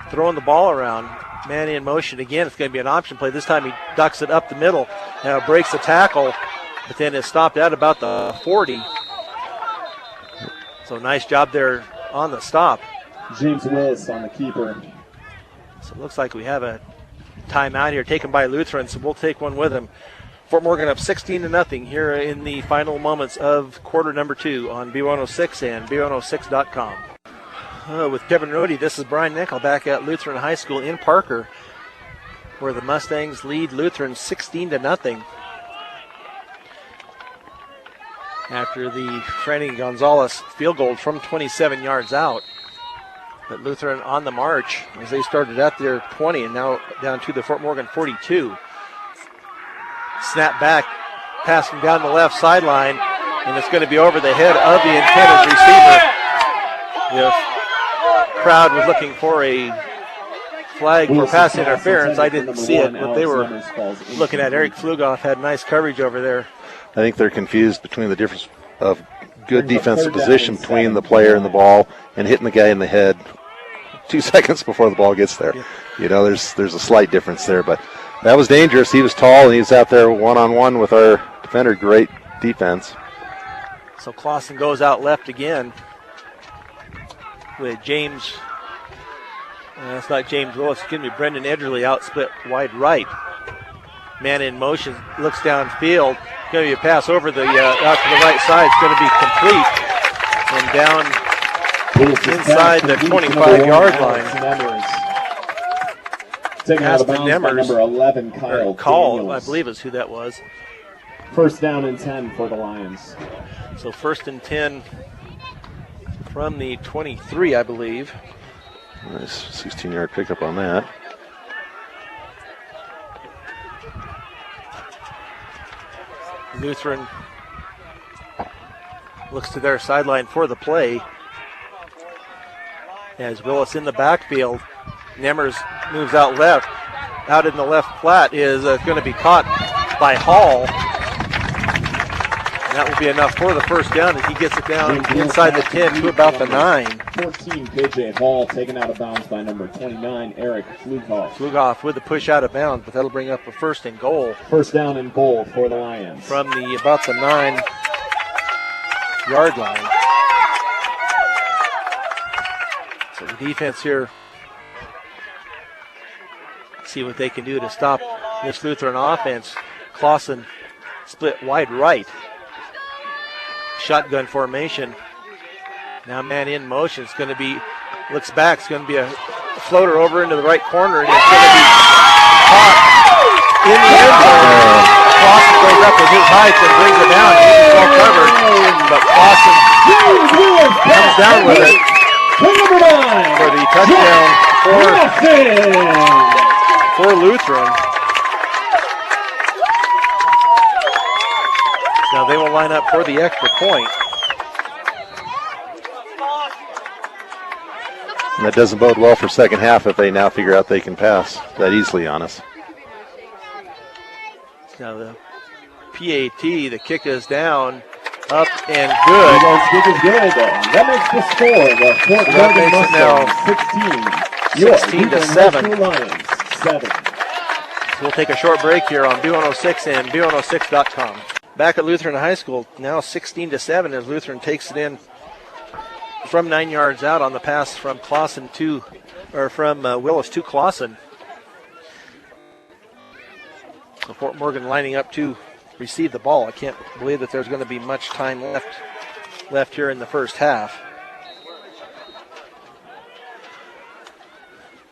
throwing the ball around. Man in motion again. It's going to be an option play. This time he ducks it up the middle. Now breaks the tackle, but then is stopped out about the 40. So nice job there on the stop. James Willis on the keeper. So it looks like we have a timeout here taken by Lutheran, so we'll take one with them. Fort Morgan up 16-0 here in the final moments of quarter number 2 on B106 and B106.com. With Kevin Rohde, this is Brian Nickel back at Lutheran High School in Parker, where the Mustangs lead Lutheran 16-0. After the Franny Gonzalez field goal from 27 yards out. But Lutheran on the march as they started at their 20 and now down to the Fort Morgan 42. Snap back, passing down the left sideline, and it's going to be over the head of the intended receiver. The crowd was looking for a flag for pass interference. I didn't see it, but they were looking at Eric Flugoff, had nice coverage over there. I think they're confused between the difference of good defensive position between the player and the ball and hitting the guy in the head 2 seconds before the ball gets there. Yeah. You know, there's a slight difference there, but that was dangerous. He was tall, and he was out there one-on-one with our defender. Great defense. So Clausen goes out left again with James. That's not James Willis. Excuse me, Brendan Edgerly out split wide right. Man in motion, looks downfield. Going to be a pass over the out to the right side. It's going to be complete and down inside the 25-yard line. Taken out of Pass to bounds by Nemmers. number 11, Kyle I Daniels. believe is who that was. First down and 10 for the Lions. So first and 10 from the 23, I believe. Nice 16-yard pickup on that. Lutheran looks to their sideline for the play. As Willis in the backfield. Nemmers moves out left. Out in the left flat is going to be caught by Hall. And that will be enough for the first down as he gets it down inside the 10 to about the 9. 14, KJ Hall taken out of bounds by number 29, Eric Flugoff. Flugoff with the push out of bounds, but that'll bring up a first and goal First down and goal for the Lions. from about the 9-yard line. So the defense here, see what they can do to stop this Lutheran offense. Clausen split wide right. Shotgun formation. Now man in motion. It's going to be, looks back. It's going to be a floater over into the right corner, and it's going to be caught in the end zone. Clausen goes up with his height and brings it down. He's well covered, but Clausen comes down with it for the touchdown for Lutheran. Now they will line up for the extra point. And that doesn't bode well for second half if they now figure out they can pass that easily on us. Now the PAT, the kick is down, up and good. Kick is good. That makes the score. The Fort Morgan Mustangs 16. 16 to 7. Lions 7. So we'll take a short break here on B106 and B106.com. Back at Lutheran High School, now 16 to 7 as Lutheran takes it in from 9 yards out on the pass from Clausen from Willis to Clausen. So Fort Morgan lining up to receive the ball. I can't believe that there's going to be much time left here in the first half.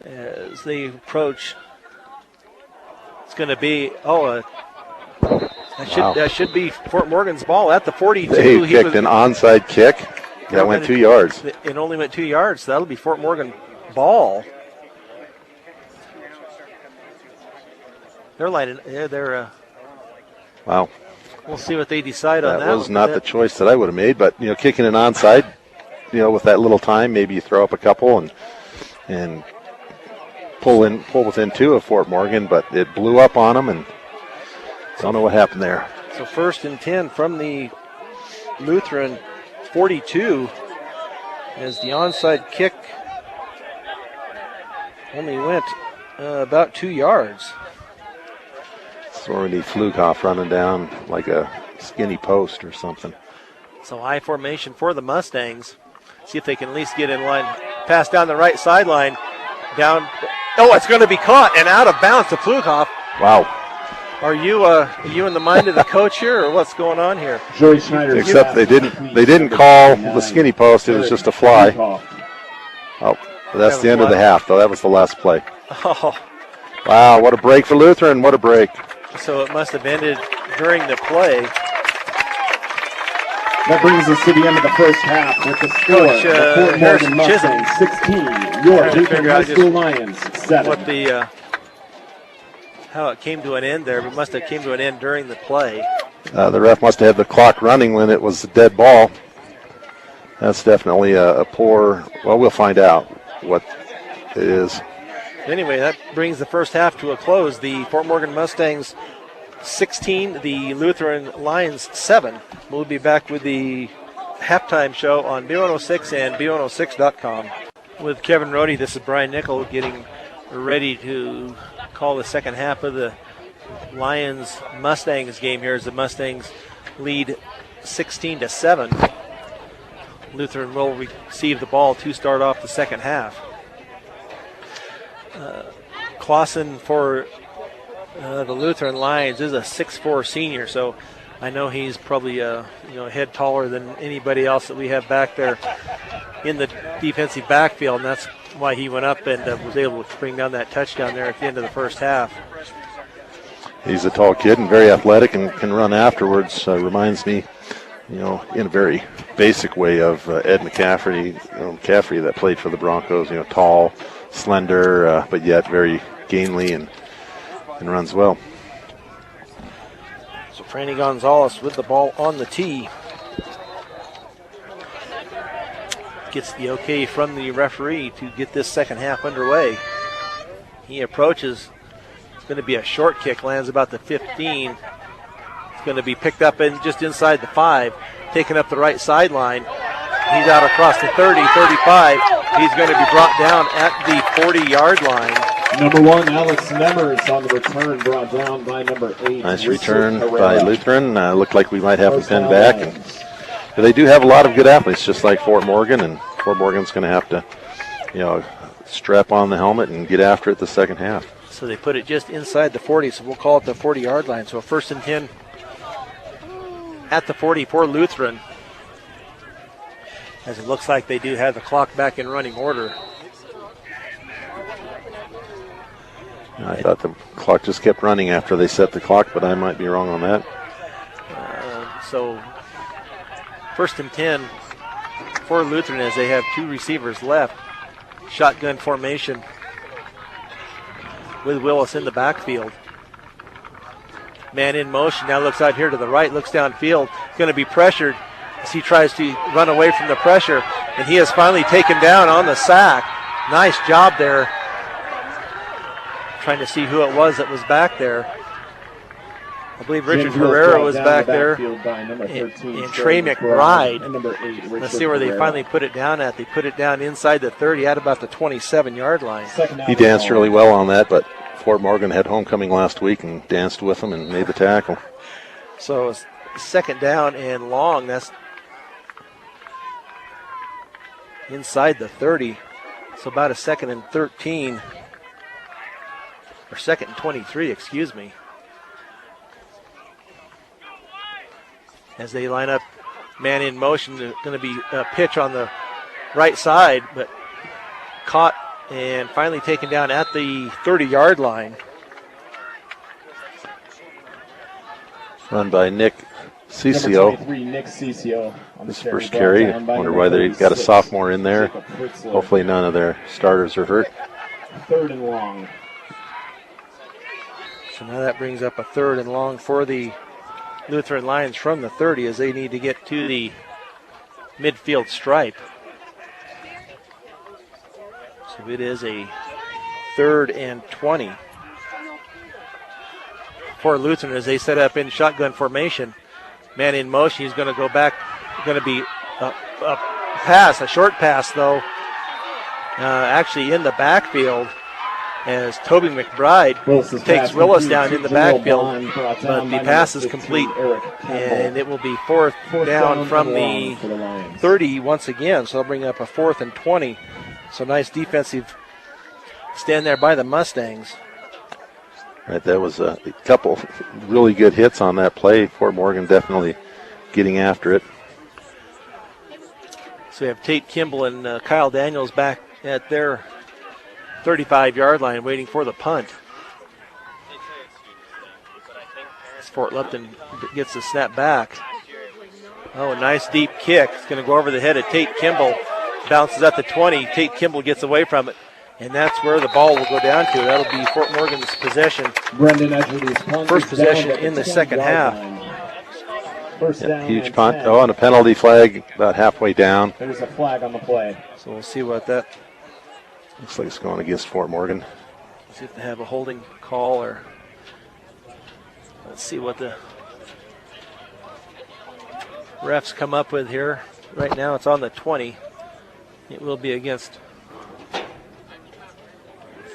As they approach, it's going to be that should be Fort Morgan's ball at the 42. They kicked an onside kick that went 2 yards. It only went 2 yards, so that'll be Fort Morgan ball. They're lining. Wow. We'll see what they decide on that. That was not the choice that I would have made, but kicking an onside, with that little time, maybe you throw up a couple and pull within 2 of Fort Morgan, but it blew up on them, and don't know what happened there. So first and 10 from the Lutheran 42 as the onside kick only went about 2 yards. Sorny Flugoff running down like a skinny post or something. So I formation for the Mustangs. See if they can at least get in line. Pass down the right sideline. Down. Oh, it's going to be caught and out of bounds to Flugoff. Wow. Are you in the mind of the coach here, or what's going on here? Joey Schneider. Except they didn't call the skinny post. It was just a fly. Oh, that's the end of the half, though. That was the last play. Oh. Wow, what a break for Lutheran. What a break. So it must have ended during the play. That brings us to the end of the first half with the score. Coach, the Fort Morgan Mustangs 16, your Lutheran High School Lions 7. What how it came to an end there. It must have came to an end during the play. The ref must have had the clock running when it was a dead ball. That's definitely a poor, well, we'll find out what it is. Anyway, that brings the first half to a close. The Fort Morgan Mustangs 16, the Lutheran Lions 7. We'll be back with the halftime show on B106 and B106.com. With Kevin Rohde, this is Brian Nickel getting ready to call the second half of the Lions-Mustangs game here as the Mustangs lead 16-7. Lutheran will receive the ball to start off the second half. Clausen for the Lutheran Lions is a 6'4" senior, so I know he's probably a head taller than anybody else that we have back there in the defensive backfield, and that's why he went up and was able to bring down that touchdown there at the end of the first half. He's a tall kid and very athletic and can run afterwards. Reminds me, in a very basic way of Ed McCaffrey that played for the Broncos. Tall, slender, but yet very gainly and runs well. So Franny Gonzalez with the ball on the tee. Gets the okay from the referee to get this second half underway. He approaches. It's going to be a short kick, lands about the 15. It's going to be picked up just inside the 5, taken up the right sideline. He's out across the 30, 35. He's going to be brought down at the 40-yard line. Number 1, Alex Nemers on the return, brought down by number 8. Nice return by Lutheran. Looked like we might have him pinned back. And they do have a lot of good athletes, just like Fort Morgan, and Fort Morgan's going to have to, strap on the helmet and get after it the second half. So they put it just inside the 40, so we'll call it the 40-yard line. So 1st and 10 at the 40 for Lutheran, as it looks like they do have the clock back in running order. I thought the clock just kept running after they set the clock, but I might be wrong on that. So 1st and 10 for Lutheran as they have 2 receivers left. Shotgun formation with Willis in the backfield. Man in motion, now looks out here to the right, looks downfield. Going to be pressured as he tries to run away from the pressure, and he is finally taken down on the sack. Nice job there. Trying to see who it was that was back there. I believe Richard Herrera was back there, and Trey McBride. Let's see where they finally put it down at. They put it down inside the 30 at about the 27-yard line. He danced really well on that, but Fort Morgan had homecoming last week and danced with him and made the tackle. So it's 2nd down and long. That's inside the 30. So about a 2nd and 13. Or 2nd and 23, excuse me. As they line up, man in motion, going to be a pitch on the right side, but caught and finally taken down at the 30-yard line. Run by Nick Cicio. Nick Cicio. His first carry. Wonder why they got a sophomore in there. Hopefully none of their starters are hurt. 3rd and long. So now that brings up a 3rd and long for the Lutheran Lions from the 30 as they need to get to the midfield stripe. So it is a 3rd and 20 for Lutheran as they set up in shotgun formation. Man in motion, he's going to go back. Going to be a pass, a short pass though, actually in the backfield, as Toby McBride takes Willis down in the backfield, but the pass is complete, and it will be 4th down from the 30 once again, so they'll bring up a 4th and 20. So nice defensive stand there by the Mustangs. Right, that was a couple really good hits on that play. Fort Morgan definitely getting after it. So we have Tate Kimball and Kyle Daniels back at their 35-yard line waiting for the punt. As Fort Lupton gets the snap back. Oh, a nice deep kick. It's going to go over the head of Tate Kimball. Bounces at the 20. Tate Kimball gets away from it. And that's where the ball will go down to. That'll be Fort Morgan's possession. First possession in the second half. Huge punt. Oh, and a penalty flag about halfway down. There's a flag on the play. So we'll see what that... Looks like it's going against Fort Morgan. See if they have a holding call or... Let's see what the refs come up with here. Right now it's on the 20. It will be against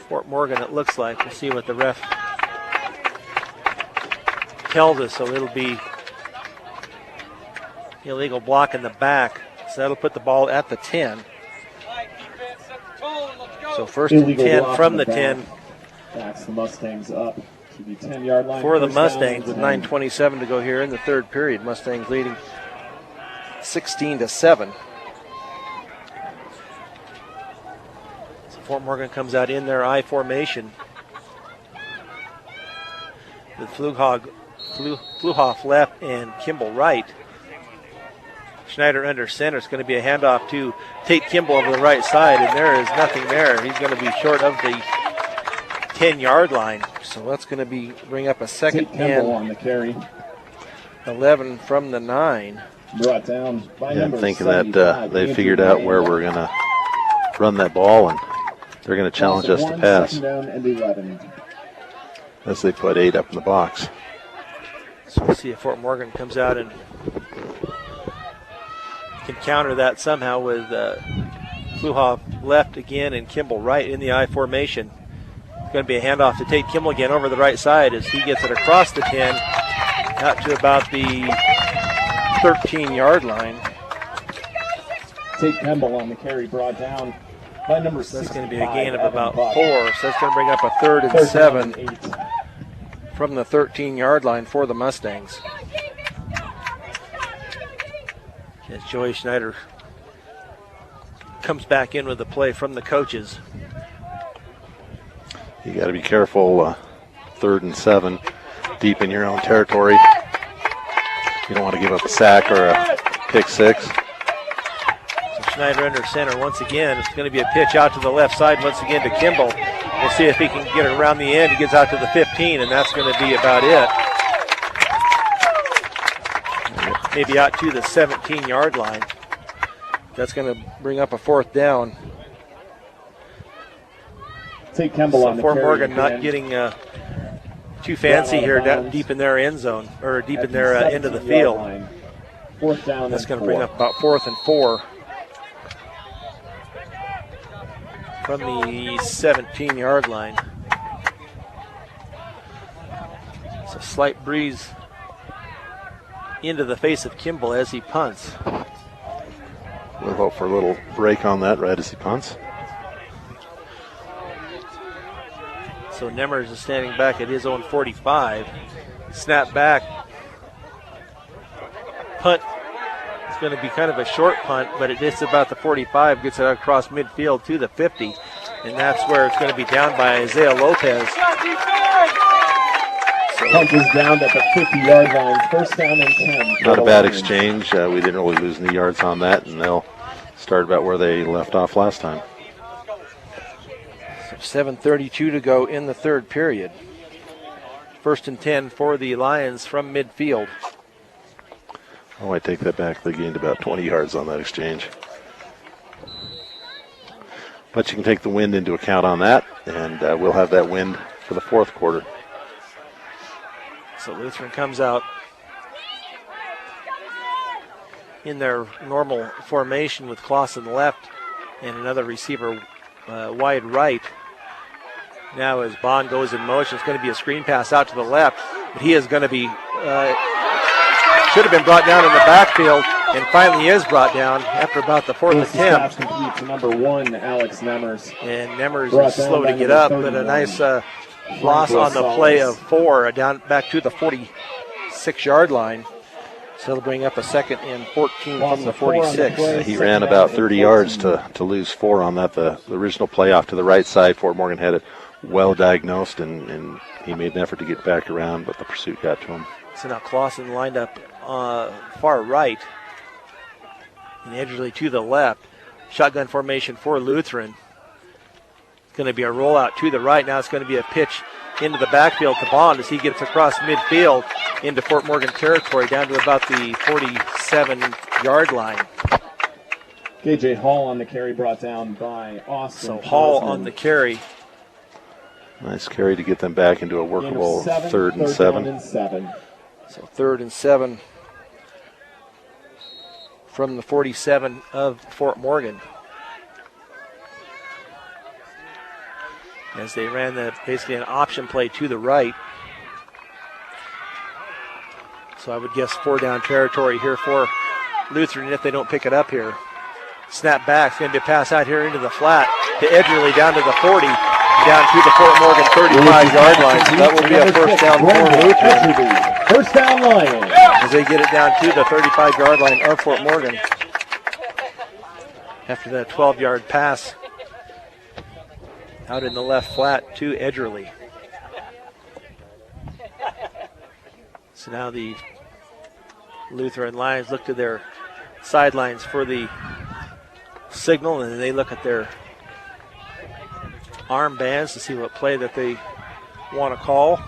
Fort Morgan, it looks like. We'll see what the ref tells us. So it'll be illegal block in the back. So that'll put the ball at the 10. So first and 10 from the 10. Backs the Mustangs up to the 10-yard line. For the Mustangs with 9:27 to go here in the third period. Mustangs leading 16-7. So Fort Morgan comes out in their I formation with Fluhoff left and Kimball right. Schneider under center. It's going to be a handoff to Tate Kimball over the right side, and there is nothing there. He's going to be short of the 10-yard line. So that's going to bring up a second and on the carry. 11 from the 9. Brought down by I'm thinking that they figured out where we're going to run that ball, and they're going to challenge us to pass. Down and 11. As they put 8 up in the box. So we'll see if Fort Morgan comes out and can counter that somehow with Fluhoff left again and Kimball right in the I formation. It's going to be a handoff to Tate Kimball again over the right side as he gets it across the 10 out to about the 13-yard line. Tate Kimball on the carry, brought down by number 6. So that's going to be a gain of about 4. So that's going to bring up a 3rd and 7 from the 13-yard line for the Mustangs. As Joey Schneider comes back in with the play from the coaches. You got to be careful. 3rd and 7, deep in your own territory. You don't want to give up a sack or a pick 6. So Schneider under center once again. It's going to be a pitch out to the left side once again to Kimball. We'll see if he can get it around the end. He gets out to the 15, and that's going to be about it. Maybe out to the 17-yard line. That's going to bring up a 4th down. Take Kimball so on the Fort carry Morgan again. not getting too fancy here down deep in their end zone, or deep in their end of the field. 4th down. That's going to bring up about 4th and 4 from the 17-yard line. It's a slight breeze into the face of Kimball as he punts. We'll hope for a little break on that right as he punts. So Nemmers is standing back at his own 45. Snap back. Punt. It's going to be kind of a short punt, but it is about the 45. Gets it across midfield to the 50. And that's where it's going to be down by Isaiah Lopez. Punt is down at the 50-yard line. 1st down and 10. Not a bad exchange. We didn't really lose any yards on that, and they'll start about where they left off last time. So 7:32 to go in the third period. 1st and 10 for the Lions from midfield. Oh, I take that back. They gained about 20 yards on that exchange. But you can take the wind into account on that, and we'll have that wind for the 4th quarter. So Lutheran comes out in their normal formation with Clausen left and another receiver wide right. Now as Bond goes in motion, it's going to be a screen pass out to the left, but he is going to be, should have been brought down in the backfield, and finally is brought down after about the 4th attempt. Complete to number 1, Alex Nemmers. And Nemmers is slow to get up, but a nice loss on the play of 4 down back to the 46-yard line. So they'll bring up a 2nd and 14 from the 46. He ran about 30 yards to lose 4 on that. The original play off to the right side, Fort Morgan had it well diagnosed, and he made an effort to get back around, but the pursuit got to him. So now Clausen lined up far right, and Edgerly to the left. Shotgun formation for Lutheran. It's going to be a rollout to the right. Now it's going to be a pitch into the backfield to Bond as he gets across midfield into Fort Morgan territory down to about the 47-yard line. KJ Hall on the carry, brought down by Austin. So Hall on the carry. Nice carry to get them back into a workable 3rd and 7. And 7. So 3rd and 7 from the 47 of Fort Morgan. As they ran basically an option play to the right. So I would guess 4-down territory here for Lutheran if they don't pick it up here. Snap back, it's going to be a pass out here into the flat to Edgerly down to the 40, down to the Fort Morgan 35-yard line. So that will be a first down for Lutheran. First down line. As they get it down to the 35-yard line of Fort Morgan. After that 12-yard pass out in the left flat to Edgerly. So now the Lutheran Lions look to their sidelines for the signal, and then they look at their armbands to see what play that they want to call.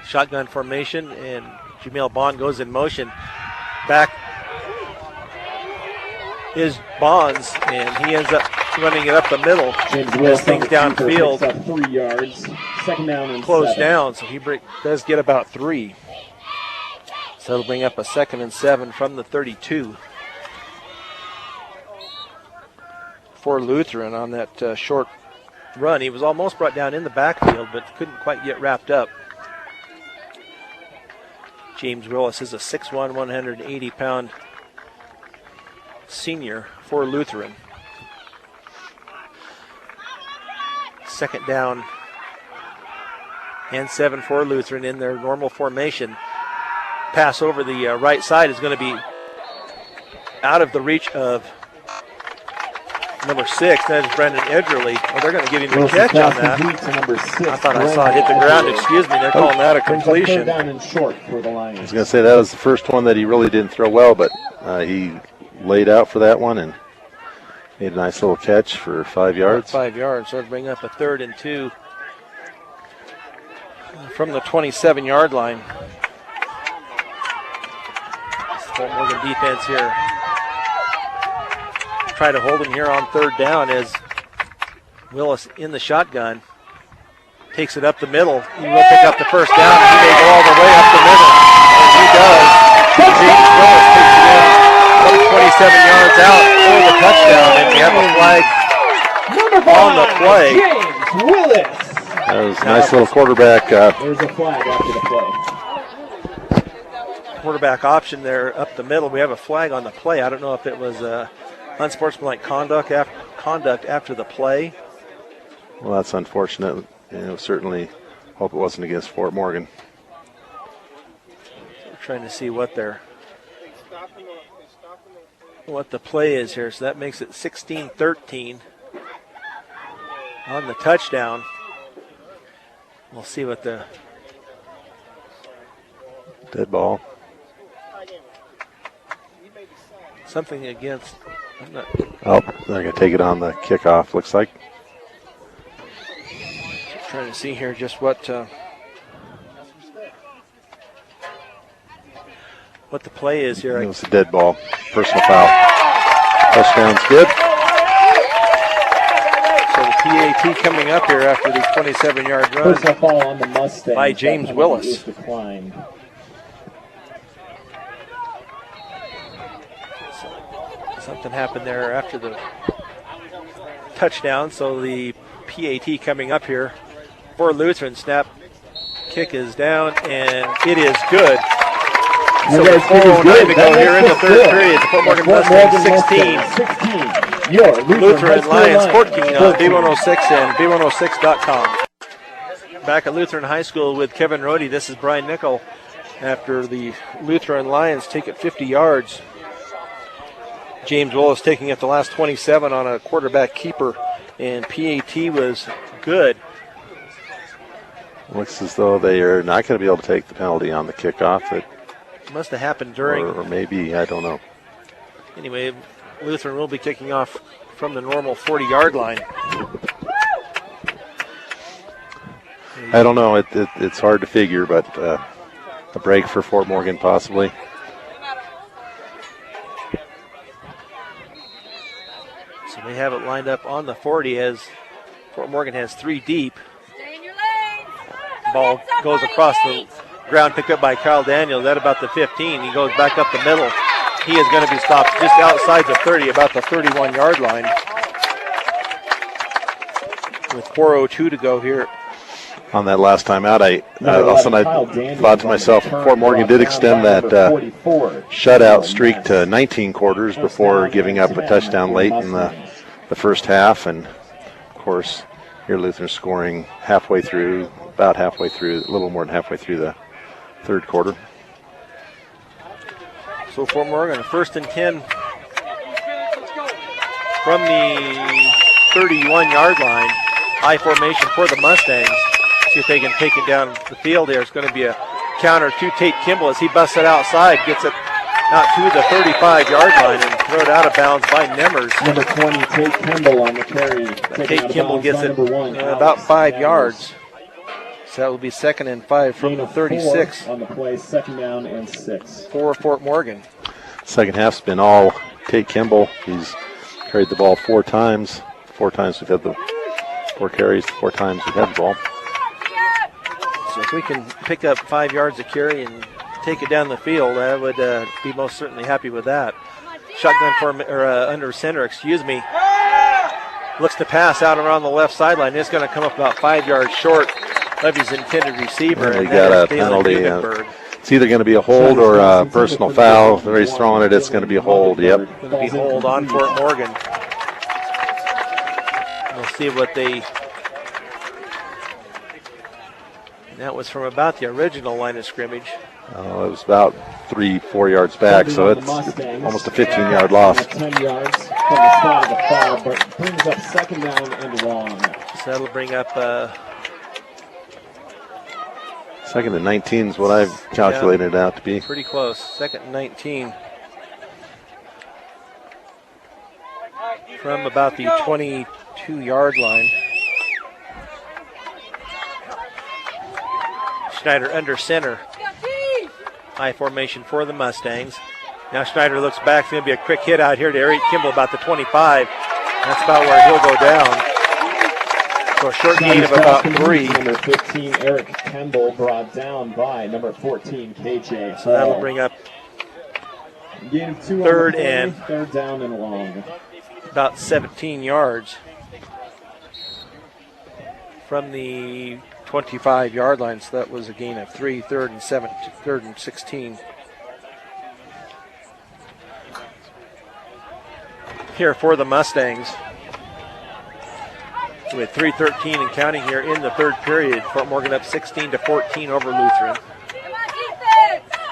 Shotgun formation, and Jameel Bond goes in motion. Back is Bonds, and he ends up running it up the middle. As things downfield. 3 yards. Second down and Close 7. down, so he does get about 3. So it'll bring up a 2nd and 7 from the 32. For Lutheran on that short run. He was almost brought down in the backfield, but couldn't quite get wrapped up. James Willis is a 6'1", 180-pound senior for Lutheran. Second down and 7 for Lutheran in their normal formation. Pass over the right side is going to be out of the reach of number 6. That is Brendan Edgerly. Well, they're going to give him the catch on that. I thought I saw it hit the ground. Excuse me. They're calling that a completion. Down and short for the Lions. I was going to say that was the first one that he really didn't throw well, but he laid out for that one and made a nice little catch for 5 yards. 5 yards. So it'll bring up a 3rd and 2 from the 27-yard line. Fort Morgan defense here. Try to hold him here on 3rd down as Willis in the shotgun. Takes it up the middle. He will pick up the first down. He may go all the way up the middle. And he does. James Willis takes it in about 27 yards out for the touchdown. And we have a flag on the play. James Willis. That was a nice little quarterback. There's a flag after the play. Quarterback option there up the middle. We have a flag on the play. I don't know if it was unsportsmanlike conduct after the play. Well, that's unfortunate. Certainly hope it wasn't against Fort Morgan. We're trying to see what the play is here. So that makes it 16-13 on the touchdown. We'll see what the dead ball. Something against. I'm not. Oh, they're going to take it on the kickoff, looks like. Trying to see here just what the play is here. It was a dead ball. Personal foul. Touchdown's good. So the PAT coming up here after the 27-yard run. Personal foul on the Mustangs by James Willis. Declined. Something happened there after the touchdown. So the PAT coming up here for Lutheran. Snap kick is down, and it is good. So 4:09 to go here in the third period. The Fort Morgan Mustangs 16. Lutheran Lions 14 on B106 and B106.com. Back at Lutheran High School with Kevin Rohde. This is Brian Nickel after the Lutheran Lions take it 50 yards. James Willis taking it the last 27 on a quarterback keeper, and PAT was good. Looks as though they are not going to be able to take the penalty on the kickoff. That must have happened during. Or maybe, I don't know. Anyway, Lutheran will be kicking off from the normal 40-yard line. I don't know. It's hard to figure, but a break for Fort Morgan possibly. So they have it lined up on the 40 as Fort Morgan has 3 deep. Ball goes across the ground, picked up by Kyle Daniels at about the 15. He goes back up the middle He is going to be stopped just outside the 30, about the 31-yard line. With 4:02 to go here. On that last time out, I thought to myself, Fort Morgan did extend that shutout streak to 19 quarters before giving up a touchdown late in the first half. And, of course, here Lutheran scoring about halfway through, a little more than halfway through the third quarter. So Fort Morgan, 1st and 10 from the 31-yard line. High formation for the Mustangs. See if they can take it down the field here. It's going to be a counter to Tate Kimball as he busts it outside, gets it out to the 35-yard line and throw it out of bounds by Nemmers. Number 20, Tate Kimball on the carry. Tate Kimball gets it about 5 yards. So that will be 2nd and 5 from the 36. On the play, 2nd down and 6. For Fort Morgan. Second half's been all Tate Kimball. He's carried the ball 4 times. 4 times we've had the 4 carries, 4 times we've had the ball. So if we can pick up 5 yards of carry and take it down the field, I would be most certainly happy with that. Shotgun under center, looks to pass out around the left sideline. It's going to come up about 5 yards short of his intended receiver. And we got a penalty. It's either going to be a hold or a personal foul. If he's throwing it, it's going to be a hold. Yep. It's going to be hold on Fort Morgan. We'll see what they... That was from about the original line of scrimmage. It was about 3-4 yards back, so it's almost a 15-yard loss. 10 yards from the spot of the foul, but brings up 2nd down and long. So that'll bring up... 2nd and 19 is what I've calculated it out to be. Pretty close. 2nd and 19. From about the 22-yard line. Schneider under center. High formation for the Mustangs. Now Schneider looks back. It's going to be a quick hit out here to Eric Kimball about the 25. That's about where he'll go down. So a short gain of about 3. Number 15, Eric Kimball, brought down by number 14, KJ. So that'll bring up gain of 2 third down and long. About 17 yards from the 25-yard line, so that was a gain of 3, 3rd and 16. Here for the Mustangs. With 3:13 and counting here in the third period. Fort Morgan up 16-14 over Lutheran.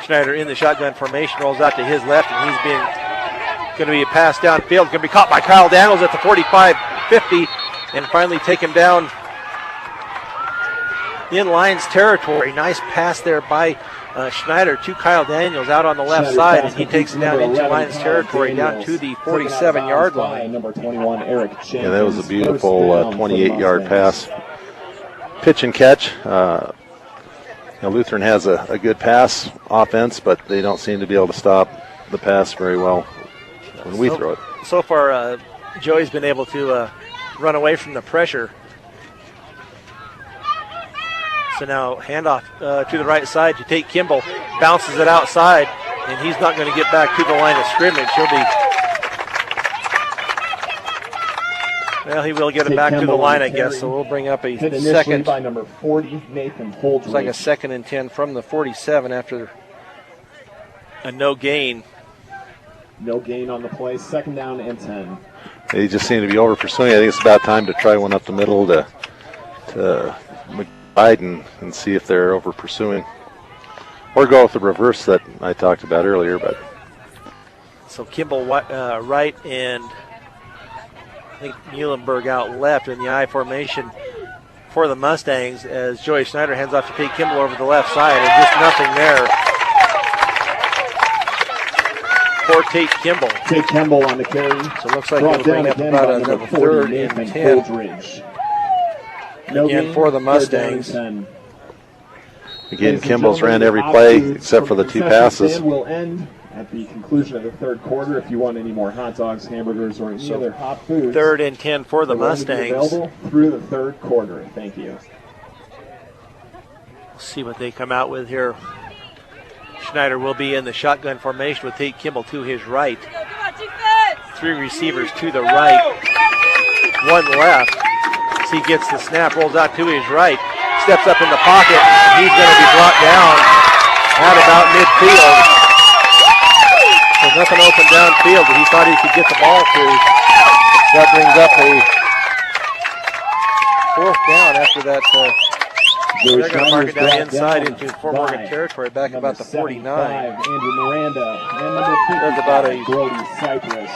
Schneider in the shotgun formation, rolls out to his left, and he's going to be passed downfield. Going to be caught by Kyle Daniels at the 45-50, and finally take him down in Lions territory. Nice pass there by Schneider to Kyle Daniels out on the left side, and he takes it down into Lions territory down to the 47-yard line. Number 21, Eric Jenkins. Yeah, that was a beautiful 28-yard pass. Pitch and catch. Lutheran has a good pass offense, but they don't seem to be able to stop the pass very well when we throw it. So far, Joey's been able to run away from the pressure. So now handoff to the right side to Tate Kimball. Bounces it outside, and he's not going to get back to the line of scrimmage. He will get it back to the line, I guess. So we'll bring up a second. By number 40, Nathan Holdridge. It's like a 2nd and 10 from the 47 after a no gain. No gain on the play. 2nd down and 10. They just seem to be over pursuing. I think it's about time to try one up the middle to McBride and see if they're over pursuing, or go with the reverse that I talked about earlier. But so Kimball right and I think Muhlenberg out left in the I formation for the Mustangs as Joey Schneider hands off to Tate Kimball over the left side, and just nothing there for Tate Kimball. Tate Kimball on the carry. So it looks like it'll bring up about another 3rd and 10. Again for the Mustangs. Again, Kimball's ran every play except for the 2 passes. Will end at the conclusion of the third quarter. If you want any more hot dogs, hamburgers, or any other hot foods. 3rd and 10 for the Mustangs. Available through the third quarter. Thank you. We'll see what they come out with here. Schneider will be in the shotgun formation with Tate Kimball to his right. 3 receivers to the right, 1 left. As he gets the snap, rolls out to his right, steps up in the pocket, and he's going to be brought down at about midfield. So nothing open downfield, but he thought he could get the ball through. That brings up a 4th down after that. They're going to mark it down inside into Fort Morgan territory, back about the 49. Andrew Miranda, and number 50, That's about a Brody Cypress.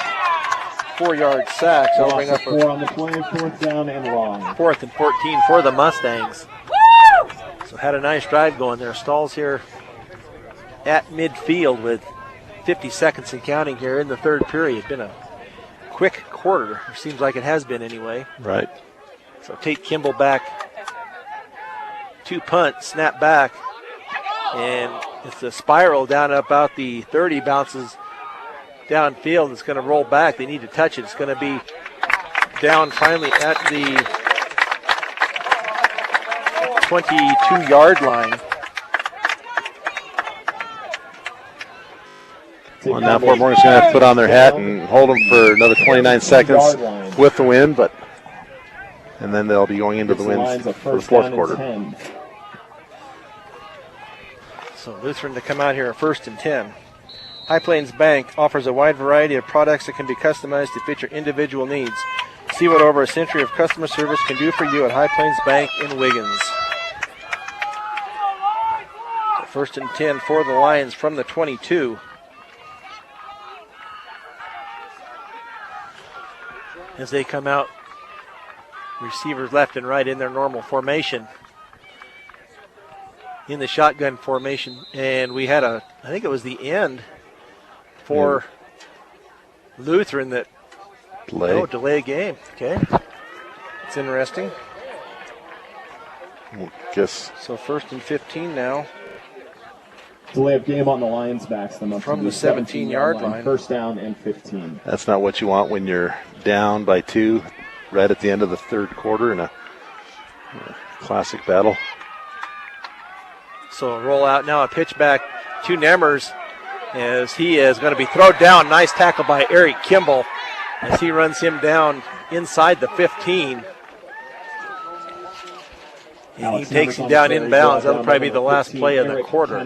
4-yard sack. So it'll bring up a 4 on the play, 4th down and long. 4th and 14 for the Mustangs. So had a nice drive going there. Stalls here at midfield with 50 seconds and counting here in the 3rd period. Been a quick quarter. It seems like it has been anyway. Right. So Tate Kimball back. 2 punt, snap back. And it's a spiral down about the 30, bounces downfield. It's going to roll back. They need to touch it. It's going to be down finally at the 22-yard line. Well, now Fort Morgan's going to have to put on their hat and hold them for another 29 seconds with the wind, and then they'll be going into the wind for the 4th quarter. So Lutheran to come out here at 1st and 10. High Plains Bank offers a wide variety of products that can be customized to fit your individual needs. See what over a century of customer service can do for you at High Plains Bank in Wiggins. 1st and 10 for the Lions from the 22. As they come out, receivers left and right in their normal formation. In the shotgun formation, and we had I think it was the end for Lutheran that delay game. Okay, it's interesting. Guess so. 1st and 15 now. Delay of game on the Lions backs them up from the 17-yard line. 1st down and 15. That's not what you want when you're down by 2 right at the end of the 3rd quarter in a classic battle. So a roll out now, a pitch back to Nemmers as he is going to be thrown down. Nice tackle by Eric Kimball as he runs him down inside the 15. And he takes him down inbounds. That'll probably be the last play of the quarter.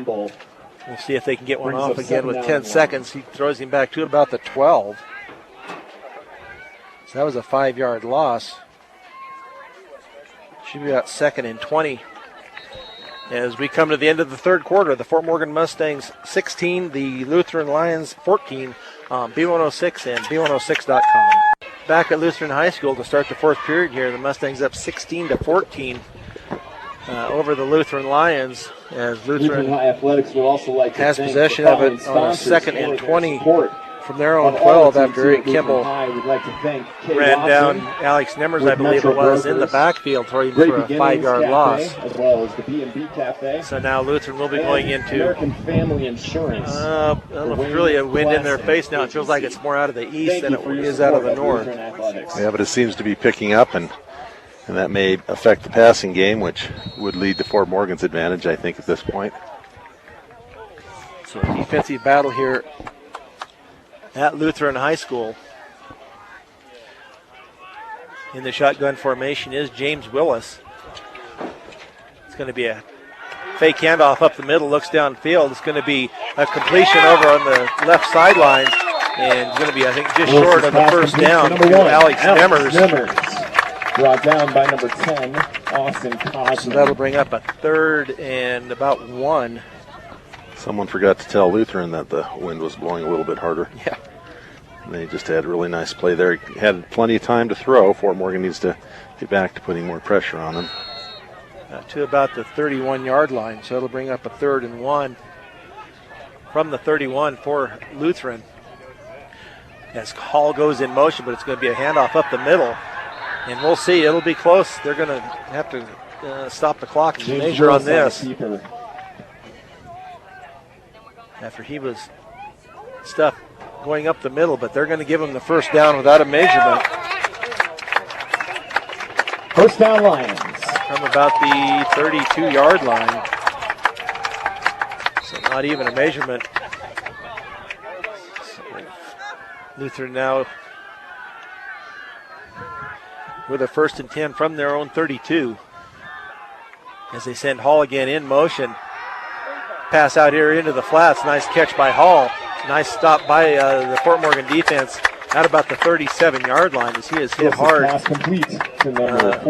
We'll see if they can get one off again with 10 seconds. He throws him back to about the 12. So that was a 5-yard loss. Should be about 2nd and 20. As we come to the end of the 3rd quarter, the Fort Morgan Mustangs 16, the Lutheran Lions 14 on B106 and B106.com. Back at Lutheran High School to start the 4th period here. The Mustangs up 16-14 over the Lutheran Lions as Lutheran Athletics will also like has possession of it on a 2nd and 20 from their own 12 after Eric Kimball ran down Alex Nemmers, I believe it was, in the backfield for a 5-yard loss. As well as the B&B Cafe. So now Lutheran will be going into American Family Insurance. I don't know if it's really a wind in their face now. It feels like it's more out of the east than it is out of the north. Yeah, but it seems to be picking up, and that may affect the passing game, which would lead to Fort Morgan's advantage, I think, at this point. So a defensive battle here at Lutheran High School. In the shotgun formation is James Willis. It's going to be a fake handoff up the middle, looks downfield. It's going to be a completion over on the left sideline, and it's going to be, I think, just short of the 1st down to Alex Nemmers. Brought down by number 10, Austin Cosman. So that'll bring up a 3rd and about 1. Someone forgot to tell Lutheran that the wind was blowing a little bit harder. Yeah. They just had a really nice play there. Had plenty of time to throw. Fort Morgan needs to get back to putting more pressure on them. To about the 31-yard line, so it'll bring up a 3rd and 1 from the 31 for Lutheran. As Hall goes in motion, but it's going to be a handoff up the middle. And we'll see. It'll be close. They're going to have to stop the clock and measure on this. After he was stuffed going up the middle, but they're going to give him the 1st down without a measurement. 1st down Lions. From about the 32-yard line. So not even a measurement. So Lutheran now with a 1st and 10 from their own 32. As they send Hall again in motion. Pass out here into the flats. Nice catch by Hall. Nice stop by the Fort Morgan defense at about the 37-yard line as he is hit hard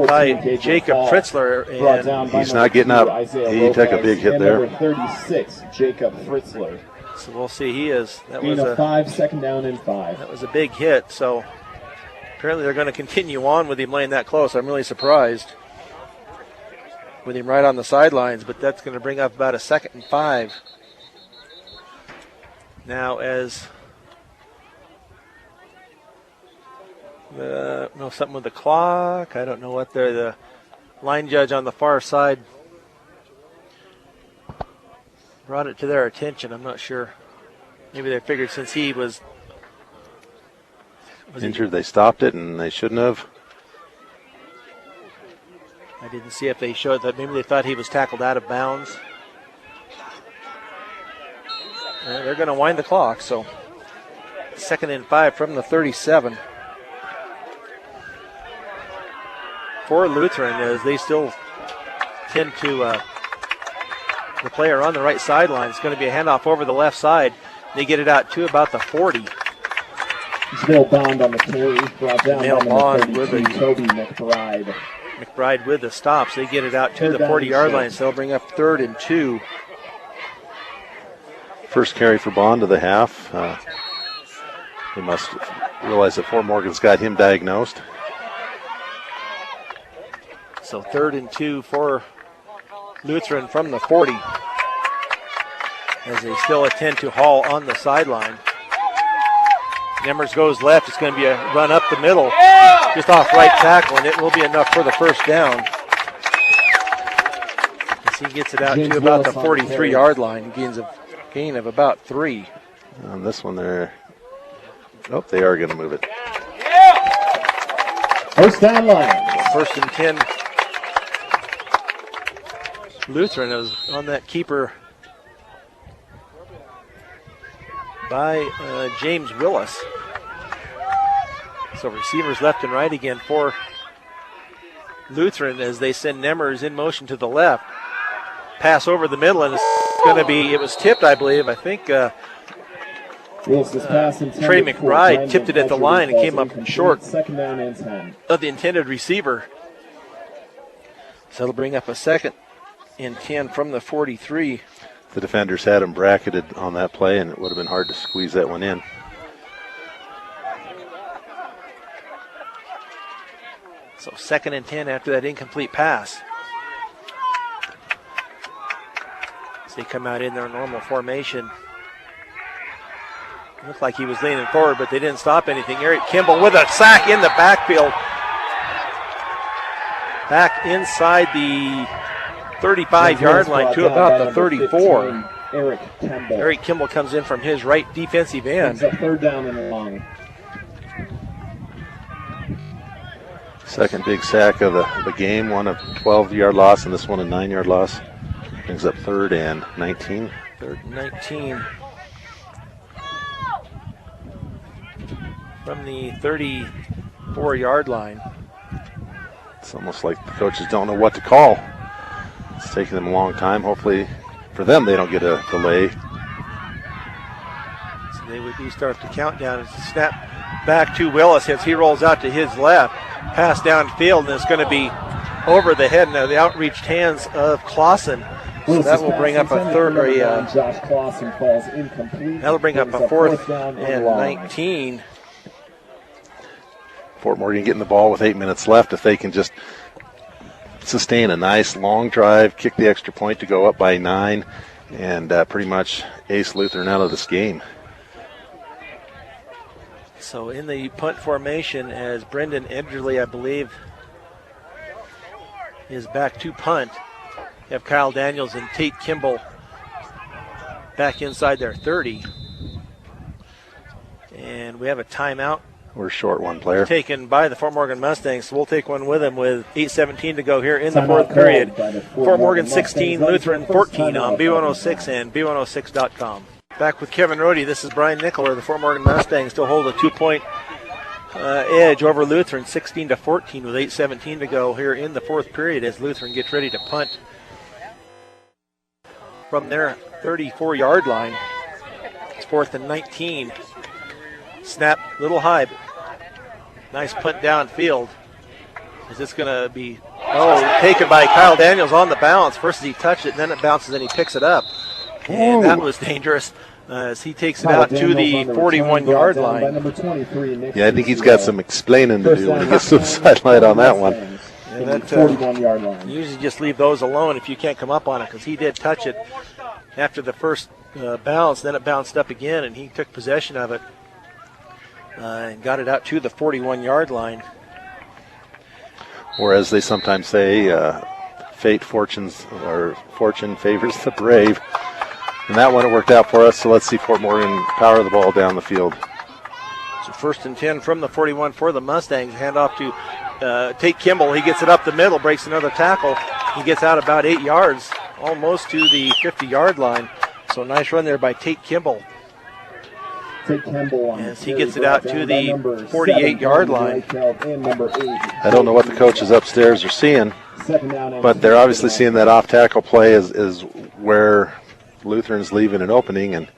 by Jacob Fritzler. And he's not getting up. He took a big hit there. Number 36, Jacob Fritzler. So we'll see. He is. That Gain was of 5, 2nd down and 5. That was a big hit. So apparently they're going to continue on with him laying that close. I'm really surprised with him right on the sidelines, but that's going to bring up about a 2nd and 5. Now as something with the clock. I don't know what the line judge on the far side brought it to their attention. I'm not sure. Maybe they figured since he was injured, they stopped it, and they shouldn't have. I didn't see if they showed that. Maybe they thought he was tackled out of bounds. They're going to wind the clock, so 2nd and 5 from the 37. For Lutheran, as they still tend to, the player on the right sideline is going to be a handoff over the left side. They get it out to about the 40. Still Bond on the carry, brought down by number 32, Toby McBride. McBride with the stops. They get it out to the 40-yard line, so they'll bring up 3rd and 2. First carry for Bond to the half. They must realize that Fort Morgan's got him diagnosed. So 3rd and 2 for Lutheran from the 40. As they still attend to Hall on the sideline. Nemers goes left. It's going to be a run up the middle, just off right tackle, and it will be enough for the 1st down. As he gets it out to about the 43-yard line, gain of about 3. On this one, they are going to move it. 1st down line. 1st and 10. Lutheran is on that keeper by James Willis. So receivers left and right again for Lutheran as they send Nemers in motion to the left. Pass over the middle, and it's going to be, it was tipped, I believe. I think Trey McBride tipped it at the line and came up short 2nd down and 10. of the intended receiver. So it'll bring up a 2nd and 10 from the 43. The defenders had him bracketed on that play, and it would have been hard to squeeze that one in. So 2nd and 10 after that incomplete pass. As they come out in their normal formation. It looked like he was leaning forward, but they didn't stop anything. Eric Kimball with a sack in the backfield. Back inside the 35-yard line to about the 34. Eric Kimball comes in from his right defensive end. 3rd down and long. Second big sack of the game, one a 12-yard loss, and this one a 9-yard loss. Brings up 3rd and 19. 3rd and 19. From the 34-yard line. It's almost like the coaches don't know what to call. It's taking them a long time. Hopefully for them they don't get a delay. So they would start the countdown and snap back to Willis as he rolls out to his left. Pass downfield, and it's going to be over the head and the outreached hands of Clausen. So that will bring up a 3rd. Josh Clausen falls incomplete. That'll bring up a 4th and 19. Fort Morgan getting the ball with 8 minutes left. If they can just sustain a nice long drive, kick the extra point to go up by 9, and pretty much ace Lutheran out of this game. So in the punt formation, as Brendan Edgerly, I believe, is back to punt. You have Kyle Daniels and Tate Kimball back inside their 30. And we have a timeout We're short one player. Taken by the Fort Morgan Mustangs, so we'll take one with them with 8:17 to go here in the fourth period. Fort Morgan 16, Lutheran 14 on B106 and B106.com. Back with Kevin Rohde. This is Brian Nickler. The Fort Morgan Mustangs still hold a 2-point edge over Lutheran, 16-14 with 8:17 to go here in the fourth period as Lutheran gets ready to punt from their 34-yard line. It's 4th and 19. Snap, little high. Nice punt downfield. Is this going to be, taken by Kyle Daniels on the bounce. First he touched it, and then it bounces, and he picks it up. And that was dangerous as he takes it out to the 41-yard line. Yeah, I think he's got some explaining to do when he gets to the sideline on that one. And that, 41-yard line. Usually just leave those alone if you can't come up on it, because he did touch it after the first bounce. Then it bounced up again, and he took possession of it and got it out to the 41-yard line. Or as they sometimes say, fortune favors the brave. And that one, it worked out for us, so let's see Fort Morgan power the ball down the field. So 1st and 10 from the 41 for the Mustangs. Hand off to Tate Kimball. He gets it up the middle, breaks another tackle. He gets out about 8 yards, almost to the 50-yard line. So nice run there by Tate Kimball. As he gets it out to the 48-yard line. I don't know what the coaches upstairs are seeing, but they're obviously seeing that off-tackle play is where Lutheran's leaving an opening, and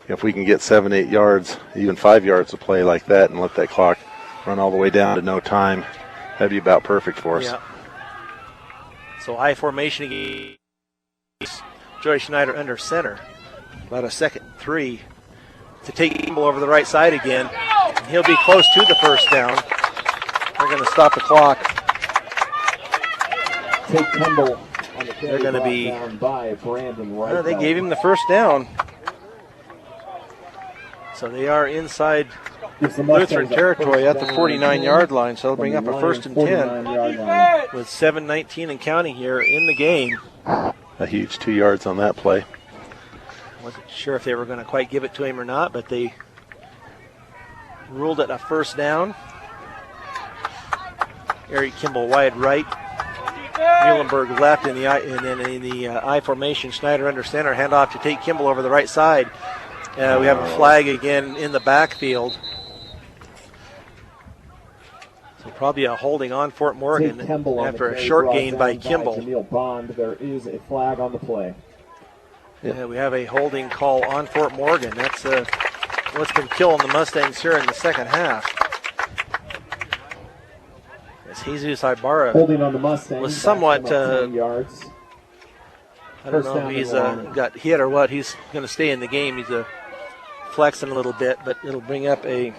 if we can get 7, 8 yards, even 5 yards of play like that and let that clock run all the way down to no time, that'd be about perfect for us. Yeah. So I formation again. Joey Schneider under center. About a 2nd and 3 to take Kimball over the right side again. He'll be close to the first down. They're going to stop the clock. Take Kimball. They're going to be. They gave him the first down. So they are inside Lutheran territory at the 49-yard line. So they'll bring up a 1st and 10 with 7:19 and counting here in the game. A huge 2 yards on that play. Wasn't sure if they were going to quite give it to him or not, but they ruled it a first down. Eric Kimball wide right. Muhlenberg left in the I formation. Schneider under center. Handoff to Tate Kimball over the right side. We have a flag again in the backfield. So probably a holding on Fort Morgan after a short gain by Kimball. There is a flag on the play. Yeah, we have a holding call on Fort Morgan. That's what's been killing the Mustangs here in the second half. As Jesus Ibarra holding on the Mustangs was somewhat, yards. I don't know if he's got hit or what. He's going to stay in the game. He's flexing a little bit, but it'll bring up a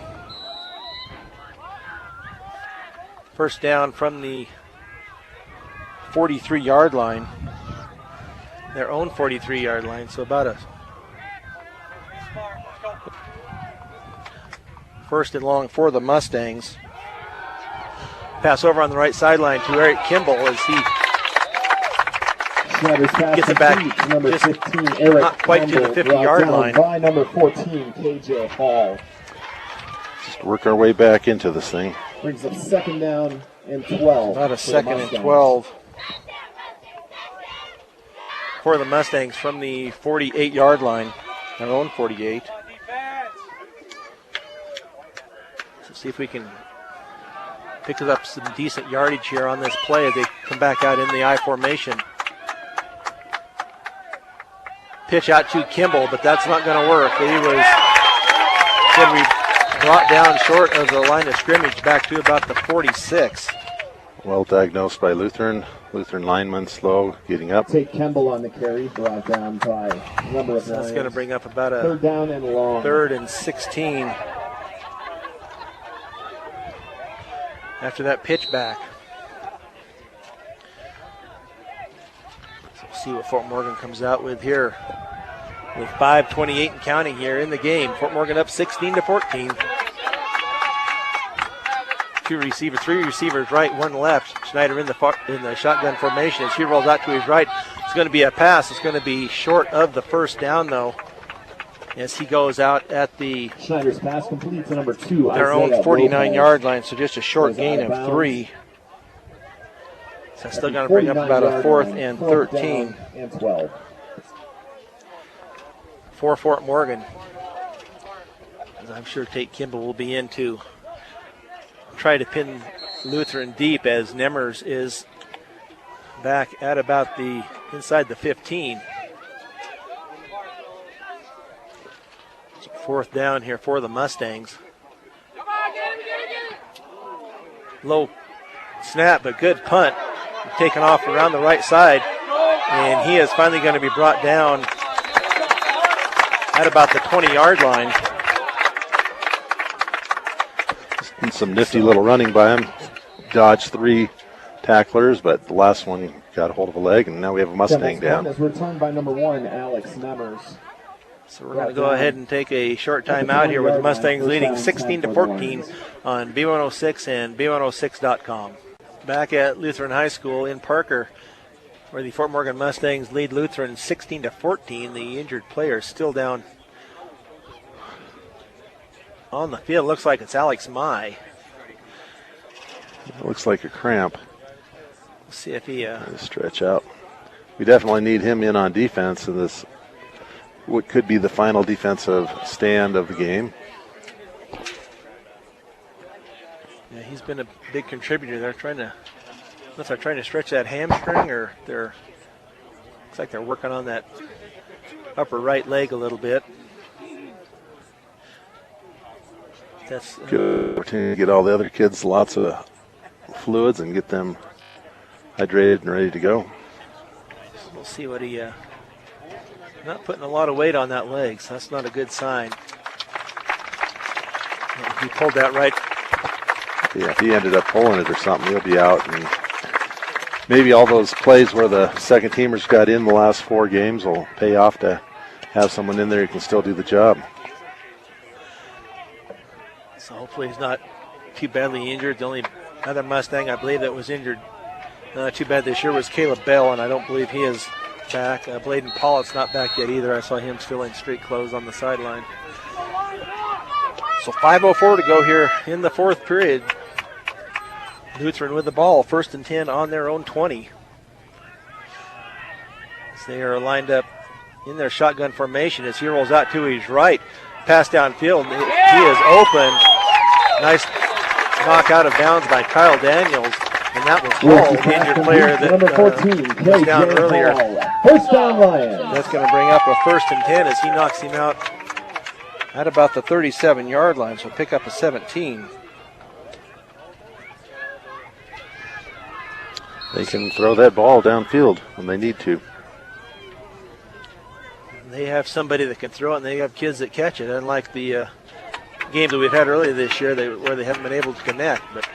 first down from the 43-yard line. Their own 43-yard line, so about a 1st and long for the Mustangs. Pass over on the right sideline to Eric Kimball as he gets it back number 15, Eric not quite Kimball, to the 50-yard line. By number 14, KJ Hall. Just work our way back into this thing. Brings up 2nd down and 12. About a 2nd and 12 for the Mustangs from the 48-yard line, their own 48. So see if we can pick up some decent yardage here on this play as they come back out in the I formation. Pitch out to Kimball, but that's not going to work. He was going to be brought down short of the line of scrimmage back to about the 46. Well diagnosed by Lutheran. Lutheran lineman slow, getting up. Take Kimball on the carry, brought down by number of That's going to bring up about a 3rd down and long. 3rd and 16. After that pitch back. So we'll see what Fort Morgan comes out with here. With 5:28 and counting here in the game. Fort Morgan up 16-14. 3 receivers right, 1 left. Schneider in the shotgun formation as he rolls out to his right. It's going to be a pass. It's going to be short of the first down, though. as he goes out at the Schneider's pass complete to number 2. their own 49-yard line, so just a short gain of 3. So that's still going to bring up about a 4th and 13. And 12. For Fort Morgan. As I'm sure Tate Kimball will be in to try to pin Lutheran deep, as Nemers is back at about the inside the 15. So 4th down here for the Mustangs. Low snap, but good punt. Taken off around the right side, and he is finally going to be brought down at about the 20-yard line. Some nifty little running by him. Dodged 3 tacklers, but the last one got a hold of a leg, and now we have a Mustang down. Is returned by number 1, Alex Nemers. So we're going to go ahead and take a short time out here with the Mustangs leading 16-14 on B106 and B106.com. Back at Lutheran High School in Parker, where the Fort Morgan Mustangs lead Lutheran 16-14. The injured player is still down on the field. Looks like it's Alex Mai. It looks like a cramp. Let's see if he stretch out. We definitely need him in on defense in this, what could be the final defensive stand of the game. Yeah, he's been a big contributor. They're trying to stretch that hamstring, or looks like they're working on that upper right leg a little bit. That's good opportunity to get all the other kids lots of fluids and get them hydrated and ready to go. We'll see what he. Not putting a lot of weight on that leg, so that's not a good sign. He pulled that right. Yeah, if he ended up pulling it or something, he'll be out. And maybe all those plays where the second teamers got in the last 4 games will pay off to have someone in there who can still do the job. So hopefully he's not too badly injured. The only other Mustang I believe that was injured too bad this year was Caleb Bell, and I don't believe he is back. Bladen Pollitt's not back yet either. I saw him still in street clothes on the sideline. So 5:04 to go here in the 4th period. Lutheran with the ball, 1st and 10 on their own 20. As they are lined up in their shotgun formation as he rolls out to his right. Pass downfield. He is open. Nice knock out of bounds by Kyle Daniels. And that was Hall, the injured player that was down earlier. First down, Lions. That's going to bring up a 1st and 10 as he knocks him out at about the 37-yard line. So pick up a 17. They can throw that ball downfield when they need to. They have somebody that can throw it, and they have kids that catch it, unlike the games that we've had earlier this year where they haven't been able to connect. But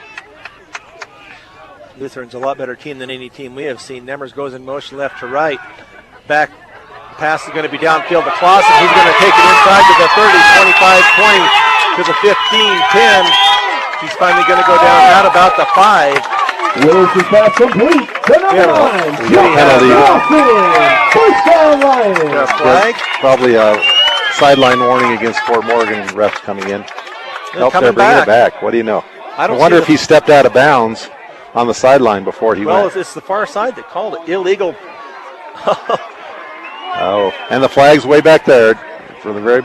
Lutheran's a lot better team than any team we have seen. Nemers goes in motion left to right. Back pass is going to be downfield to Clausen. He's going to take it inside to the 30, 25, 20, to the 15, 10. He's finally going to go down at about the 5. Willis is pass complete to number 9. First down, Lions. Flag? Probably a sideline warning against Fort Morgan and refs coming in. Help there, bring it back. What do you know? I wonder if he stepped out of bounds on the sideline before he went. Well, it's the far side that called it illegal. Oh, and the flag's way back there for the very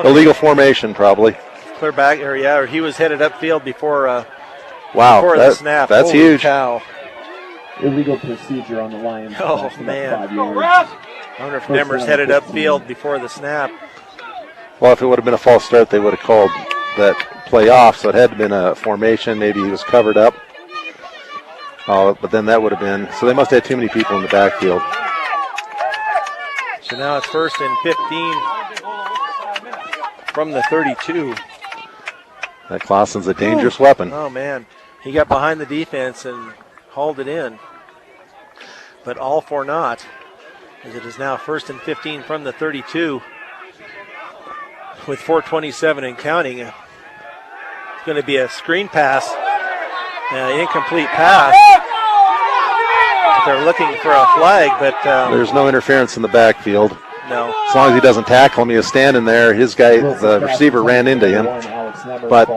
illegal formation, probably. Clear back area, or he was headed upfield before. Wow, before the snap. That's Holy huge. Cow. Illegal procedure on the Lions. Oh man! I wonder if Nemers headed upfield before the snap. Well, if it would have been a false start, they would have called that play off. So it had to been a formation. Maybe he was covered up. But then that would have been. So they must have had too many people in the backfield. So now it's 1st and 15 from the 32. That Clausen's a dangerous weapon. Oh man, he got behind the defense and hauled it in. But all for naught, as it is now 1st and 15 from the 32. With 4:27 and counting, it's going to be a screen pass, incomplete pass. They're looking for a flag, but there's no interference in the backfield. No. As long as he doesn't tackle him, he was standing there. His guy, the receiver, ran into him. But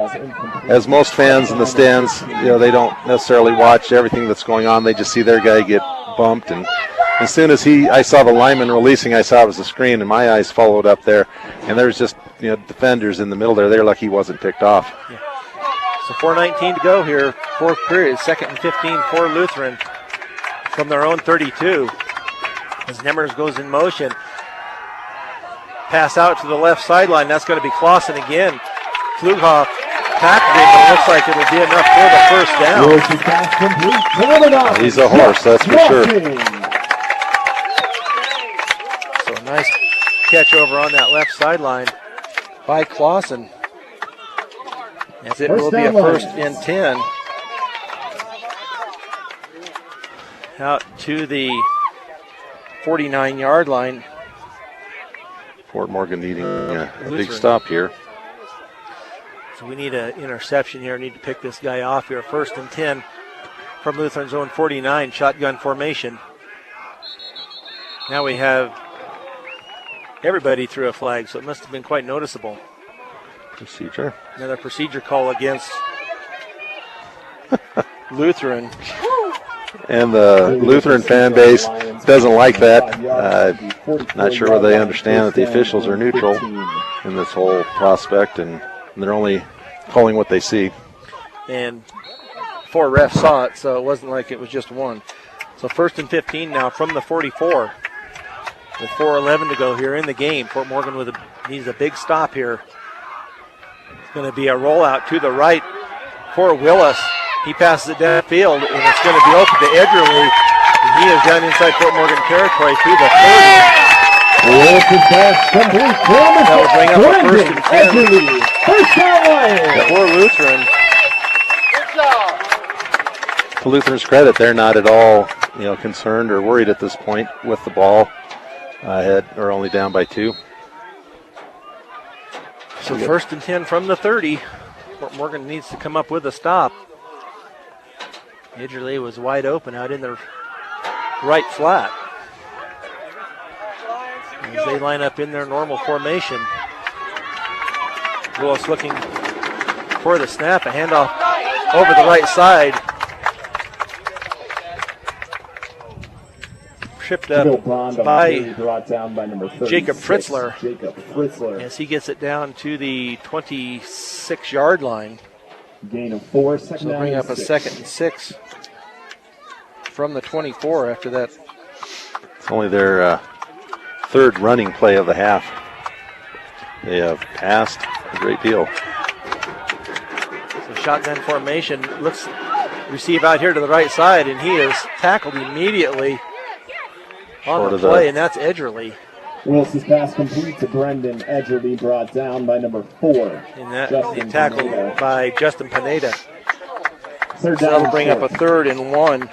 as most fans in the stands, they don't necessarily watch everything that's going on. They just see their guy get bumped. And as soon as I saw the lineman releasing, I saw it was the screen, and my eyes followed up there. And there's just defenders in the middle there. They're lucky he wasn't ticked off. Yeah. So 4:19 to go here, fourth period, 2nd and 15 for Lutheran from their own 32. As Nemers goes in motion. Pass out to the left sideline. That's going to be Clausen again. Flughoff tackled him, but it looks like it'll be enough for the first down. He's a horse, that's for sure. So a nice catch over on that left sideline by Clausen. As it will be a 1st and 10. Out to the 49-yard line. Fort Morgan needing a big stop here. So we need an interception here. Need to pick this guy off here. 1st and 10 from Lutheran zone 49. Shotgun formation. Now we have everybody threw a flag, so it must have been quite noticeable. Procedure. Another procedure call against Lutheran. And the Lutheran fan base doesn't like that. Not sure whether they understand that the officials are neutral in this whole prospect, and they're only calling what they see. And 4 refs saw it, so it wasn't like it was just one. So 1st and 15 now from the 44. With 4:11 to go here in the game. Fort Morgan needs a big stop here. It's going to be a rollout to the right for Willis. He passes it downfield, and it's going to be open to Edgerly. And he is down inside Fort Morgan territory through the 30. That will bring up a 1st and 10 for Lutheran. To Lutheran's credit, they're not at all concerned or worried at this point with the ball ahead or only down by 2. So 1st and 10 from the 30. Fort Morgan needs to come up with a stop. Edgerly was wide open out in the right flat. As they line up in their normal formation. Willis looking for the snap, a handoff over the right side. Tripped up by Jacob Fritzler as he gets it down to the 26-yard line. Gain of 4, So they'll bring up a 2nd and 6 from the 24 after that. It's only their 3rd running play of the half. They have passed a great deal. So shotgun formation, looks receive out here to the right side, and he is tackled immediately on the play, and that's Edgerly. Wilson's pass complete to Brendan Edgerly, brought down by number 4. And that the tackle by Justin Pineda. So that'll bring up a 3rd and 1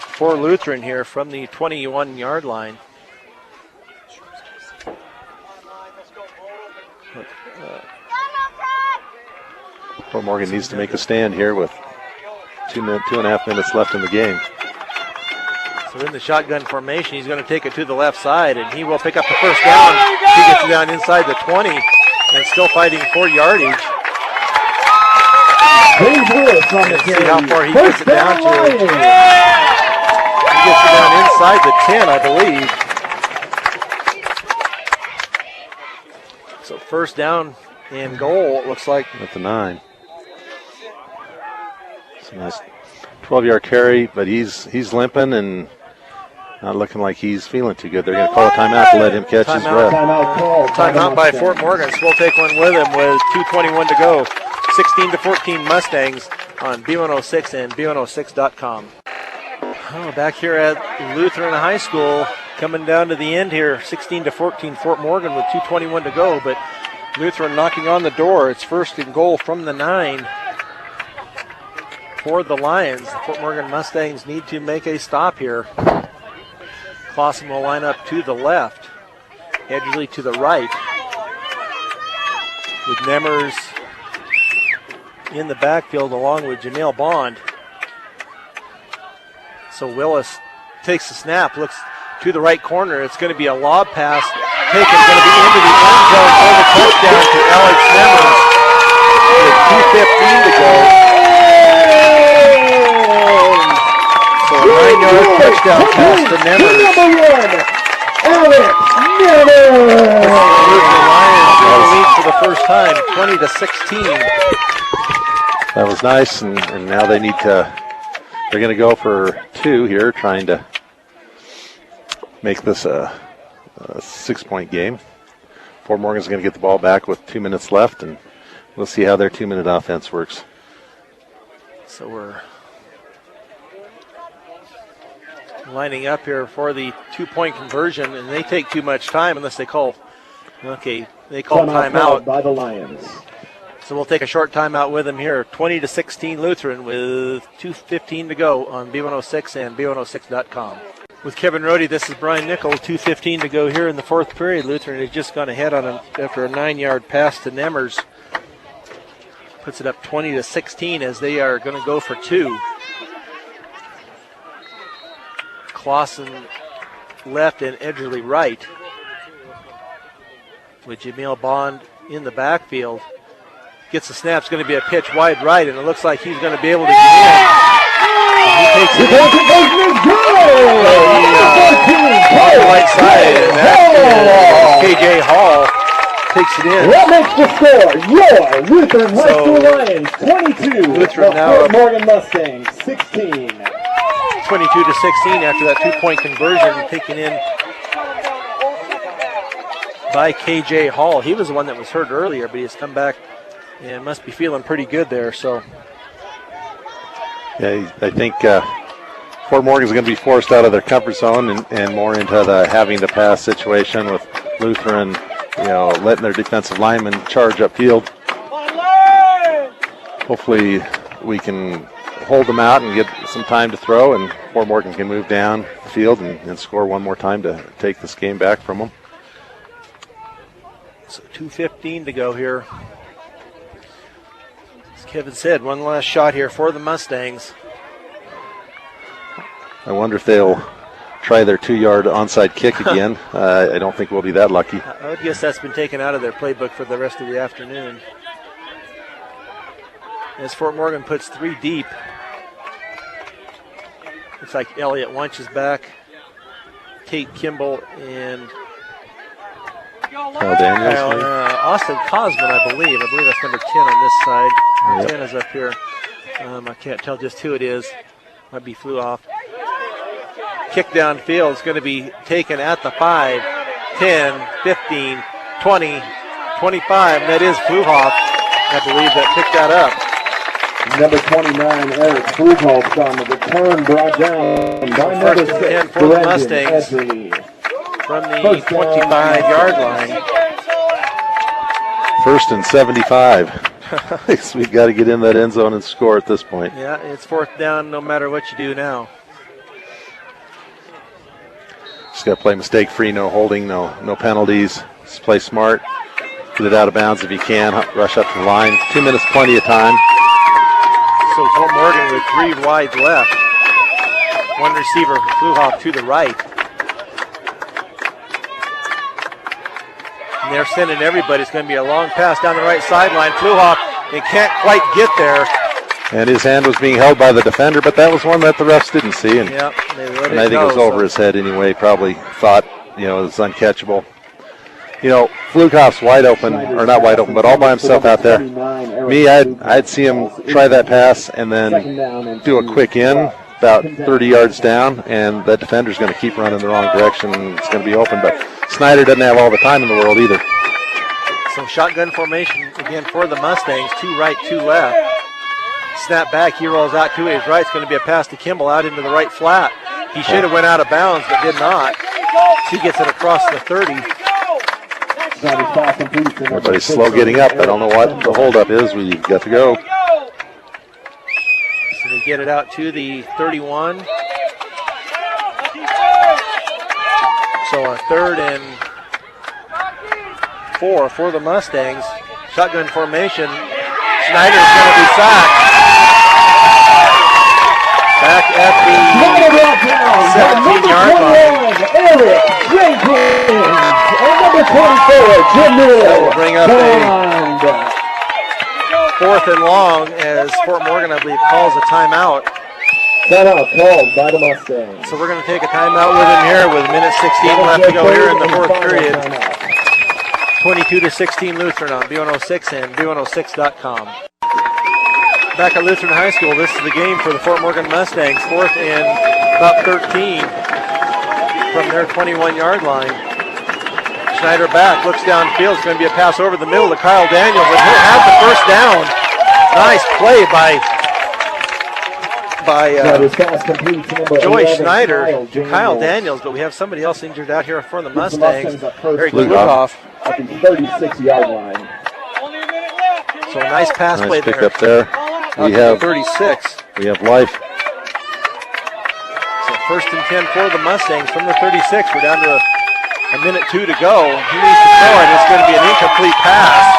for Lutheran here from the 21-yard line. Fort Morgan needs to make a stand here with 2.5 minutes left in the game. So in the shotgun formation, he's going to take it to the left side, and he will pick up the 1st down. He gets it down inside the 20, and still fighting for yardage. Let's see how far he gets it down to. He gets it down inside the 10, I believe. So 1st down and goal, it looks like. At the 9. It's a nice 12-yard carry, but he's limping and not looking like he's feeling too good. They're going to call a timeout to let him catch his breath. Timeout by Fort Morgan. So we'll take one with him with 2:21 to go. 16-14 Mustangs on B106 and B106.com. Oh, back here at Lutheran High School, coming down to the end here. 16-14 Fort Morgan with 2:21 to go, but Lutheran knocking on the door. It's 1st and goal from the 9 for the Lions. The Fort Morgan Mustangs need to make a stop here. Clausen will line up to the left. Edgerly to the right. With Nemers in the backfield along with Janelle Bond. So Willis takes the snap, looks to the right corner. It's going to be a lob pass taken, going to be into the end zone for the touchdown to Alex Nemmers with 2:15 to go. So a 9-yard touchdown pass to Nemmers. Alex Nemmers! The Lions in the lead for the first time, 20-16. That was nice, and now they need to, they're going to go for 2 here, trying to make this a 6-point game. Fort Morgan's going to get the ball back with 2 minutes left, and we'll see how their 2-minute offense works. So we're lining up here for the 2-point conversion, and they take too much time unless they call. Okay, they call timeout by the Lions. So we'll take a short timeout with them here. 20-16 Lutheran with 2:15 to go on B106 and B106.com. With Kevin Rohde, this is Brian Nickel. 2:15 to go here in the fourth period. Lutheran has just gone ahead on him after a 9-yard pass to Nemmers. Puts it up 20-16 as they are going to go for 2. Clausen left and Edgerly right. With Jameel Bond in the backfield. Gets the snap. It's going to be a pitch wide right, and it looks like he's going to be able to get in. He takes it in. On the right side, and that is K.J. Hall takes it in. That makes the score. Your Lutheran High School Lions 22. Lutheran now Fort Morgan Mustangs 16. 22-16 after that 2-point conversion taken in by K.J. Hall. He was the one that was hurt earlier, but he's come back and must be feeling pretty good there. So, yeah, I think Fort Morgan's going to be forced out of their comfort zone and more into the having to pass situation with Lutheran, letting their defensive linemen charge upfield. Hopefully we can hold them out and get some time to throw, and Fort Morgan can move down the field and score one more time to take this game back from them. So 2:15 to go here. As Kevin said, one last shot here for the Mustangs. I wonder if they'll try their 2-yard onside kick again. I don't think we'll be that lucky. I would guess that's been taken out of their playbook for the rest of the afternoon. As Fort Morgan puts 3 deep. Looks like Elliott Wunsch is back. Tate Kimball and Kyle Daniels. Austin Cosman, I believe. I believe that's number 10 on this side. Number 10 is up here. I can't tell just who it is. Might be flew off. Kick downfield is going to be taken at the 5, 10, 15, 20, 25. And that is Fluhoff, I believe, that picked that up. Number 29, Eric Fluhoff on the return, brought down by number 6, for the Mustangs. From the 25-yard line. 1st and 75. We've got to get in that end zone and score at this point. Yeah, it's 4th down no matter what you do now. Just got to play mistake-free, no holding, no penalties. Just play smart. Get it out of bounds if you can. Rush up to the line. 2 minutes, plenty of time. So Fort Morgan with 3 wide left. One receiver, Fluhoff to the right. And they're sending everybody. It's going to be a long pass down the right sideline. Fluhoff, they can't quite get there. And his hand was being held by the defender, but that was one that the refs didn't see. And, yep, and I think it was over his head anyway. Probably thought, it was uncatchable. Fluhoff's wide open, or not wide open, but all by himself out there. Me, I'd see him try that pass and then do a quick in about 30 yards down, and that defender's going to keep running the wrong direction. It's going to be open, but Snyder doesn't have all the time in the world either. So shotgun formation again for the Mustangs. 2 right, 2 left. Snap back, he rolls out to his right. It's going to be a pass to Kimball out into the right flat. He should have went out of bounds, but did not. He gets it across the 30. Everybody's slow getting up. I don't know what the holdup is. We've got to go. So they get it out to the 31. So a 3rd and 4 for the Mustangs. Shotgun formation. Snyder's going to be sacked. Back at the 17-yard line. Eric Jenkins. And number 24, Jim Miller. That will bring up a 4th and long as Fort Morgan, I believe, calls a timeout. Timeout called by the Mustangs. So we're going to take a timeout with him here with a minute 16 left to go here in the 4th period. 22-16 Lutheran on B106 and B106.com. Back at Lutheran High School, this is the game for the Fort Morgan Mustangs. 4th and about 13 from their 21-yard line. Schneider back, looks downfield. It's going to be a pass over the middle to Kyle Daniels, and he'll have the first down. Nice play by Joey Schneider, Kyle Daniels, but we have somebody else injured out here for the Mustangs. Eric Lugoff. At the 36-yard line. So a nice pass play pick there. Up there. We have 36. We have life. So 1st and 10 for the Mustangs from the 36. We're down to a minute 2 to go. He needs to throw it. It's going to be an incomplete pass.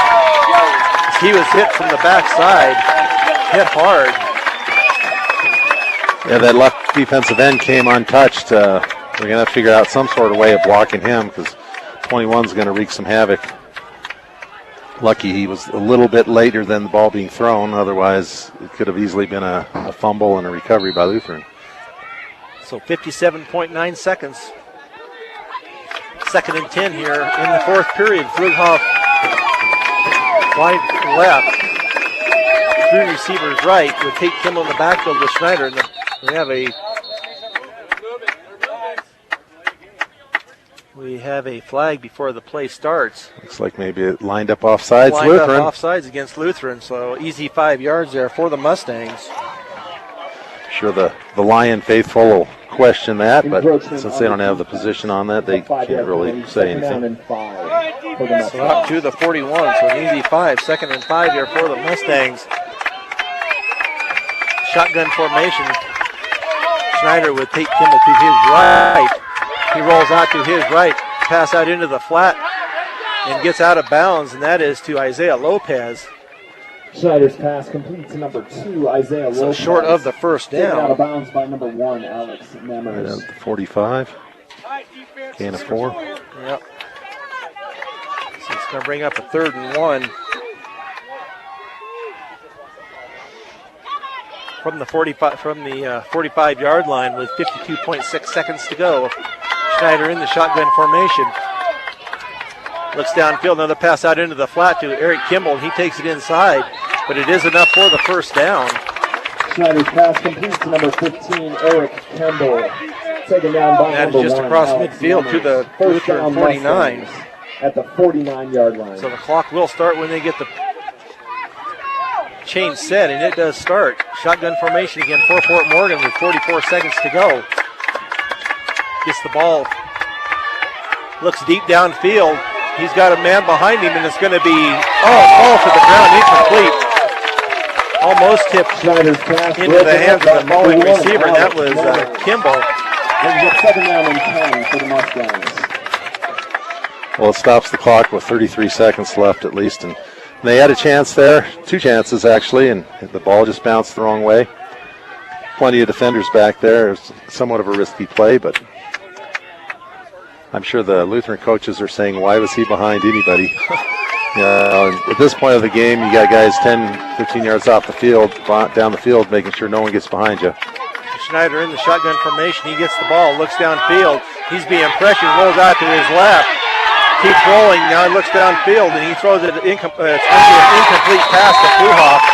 He was hit from the backside, hit hard. Yeah, that left defensive end came untouched. We're going to have to figure out some sort of way of blocking him because 21's going to wreak some havoc. Lucky he was a little bit later than the ball being thrown. Otherwise, it could have easily been a fumble and a recovery by Lutheran. So 57.9 seconds. 2nd and 10 here in the 4th period. Flughoff wide left. 3 receivers right with Tate Kimball in the backfield with Schneider. And we have a flag before the play starts. Looks like maybe it lined up offsides. Lined Lutheran. up offsides against Lutheran, so easy 5 yards there for the Mustangs. Sure the Lion faithful will question that, but since they don't have the position on that, they can't really say anything. So up to the 41, so an easy 5. 2nd and 5 here for the Mustangs. Shotgun formation. Schneider with Tate Kimball to his right. He rolls out to his right, pass out into the flat, and gets out of bounds, and that is to Isaiah Lopez. Schneider's pass complete to number 2, Isaiah Lopez. So short of the first down. Taken out of bounds by number 1, Alex Nemers. Right at the 45. Gain of 4. Yep. So it's going to bring up a 3rd and 1. From the 45-yard line with 52.6 seconds to go. Schneider in the shotgun formation. Looks downfield, another pass out into the flat to Eric Kimball. He takes it inside, but it is enough for the first down. Schneider's pass complete to number 15, Eric Kimball. Taken down by that number is just 1, across Alex midfield Nemers. to the First Lutheran down 49. Mustangs at the 49-yard line. So the clock will start when they get the chain set, and it does start. Shotgun formation again for Fort Morgan with 44 seconds to go. Gets the ball. Looks deep downfield. He's got a man behind him, and it's going to be, ball to the ground, incomplete. Almost tipped into the hands of the falling receiver, and that was Kimball. And get 2nd down and 10 for the Mustangs. Well, it stops the clock with 33 seconds left at least, and they had a chance there, 2 chances actually, and the ball just bounced the wrong way. Plenty of defenders back there. It's somewhat of a risky play, but I'm sure the Lutheran coaches are saying, why was he behind anybody? At this point of the game, you got guys 10, 15 yards off the field, down the field, making sure no one gets behind you. Schneider in the shotgun formation. He gets the ball, looks downfield. He's being pressured, rolls out to his left. Keeps rolling, now he looks downfield, and he throws it, it's going to be an incomplete pass to Fluhoff.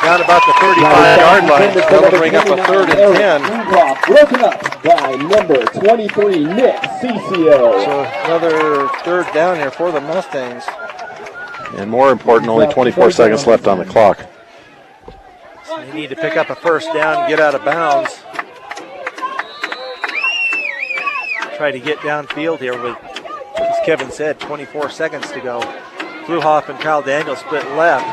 Down about the 35-yard line, so that'll bring up a 3rd and 10. Broken up by number 23, Nick Cicio. So another 3rd down here for the Mustangs. And more important, only 24 seconds left on the clock. So they need to pick up a 1st down and get out of bounds. Try to get downfield here with, as Kevin said, 24 seconds to go. Fluhoff and Kyle Daniels split left.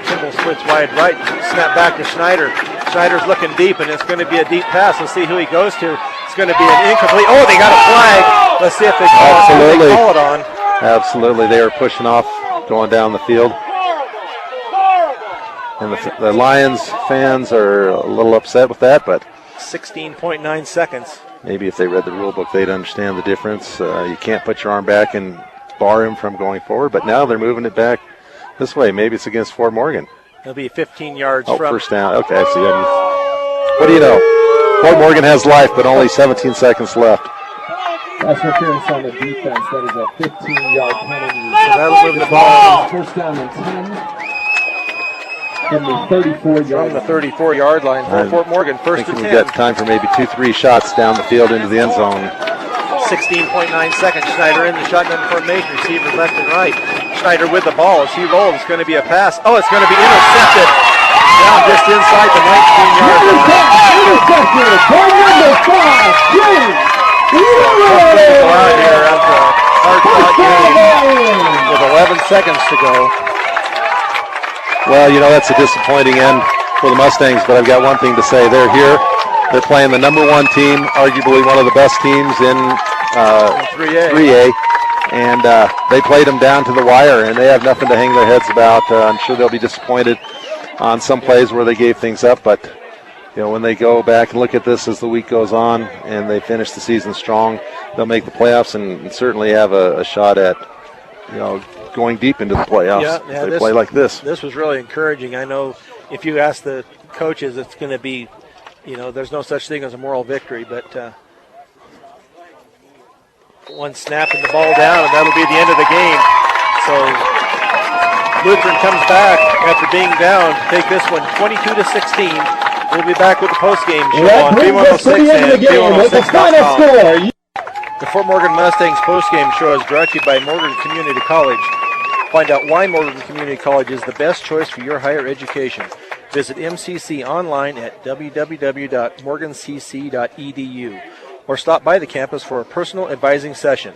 Kimball splits wide right. Snap back to Schneider. Schneider's looking deep, and it's going to be a deep pass. Let's see who he goes to. It's going to be an incomplete. Oh, they got a flag. Let's see if they call it on. Absolutely, they were pushing off going down the field. And the Lions fans are a little upset with that, but 16.9 seconds. Maybe if they read the rule book, they'd understand the difference. You can't put your arm back and bar him from going forward, but now they're moving it back this way. Maybe it's against Fort Morgan. It'll be 15 yards from. from. First down. Okay, I see. What do you know? Fort Morgan has life, but only 17 seconds left. Pass interference on the defense. That is a 15-yard penalty. So that'll move the ball. First down and 10. From the 34-yard line for Fort Morgan. First and 10. We've got time for maybe 2-3 shots down the field into the end zone. 16.9 seconds. Schneider in the shotgun formation. Receivers left and right. Schneider with the ball as he rolls. It's going to be a pass. Oh, it's going to be intercepted. Down just inside the 19-yard line. Intercepted. Ball number 5. James. Out here after a hard-fought game with 11 seconds to go. Well, that's a disappointing end for the Mustangs, but I've got one thing to say. They're here. They're playing the number 1 team, arguably one of the best teams in 3A. And they played them down to the wire, and they have nothing to hang their heads about. I'm sure they'll be disappointed on some plays where they gave things up, but when they go back and look at this as the week goes on and they finish the season strong, they'll make the playoffs and certainly have a shot at, going deep into the playoffs if they play like this. This was really encouraging. I know if you ask the coaches, it's going to be, there's no such thing as a moral victory, but one snap and the ball down, and that'll be the end of the game. So Lutheran comes back after being down to take this one 22-16. We'll be back with the postgame show on B106 and B106.com. The Fort Morgan Mustangs postgame show is brought to you by Morgan Community College. Find out why Morgan Community College is the best choice for your higher education. Visit MCC online at www.morgancc.edu or stop by the campus for a personal advising session.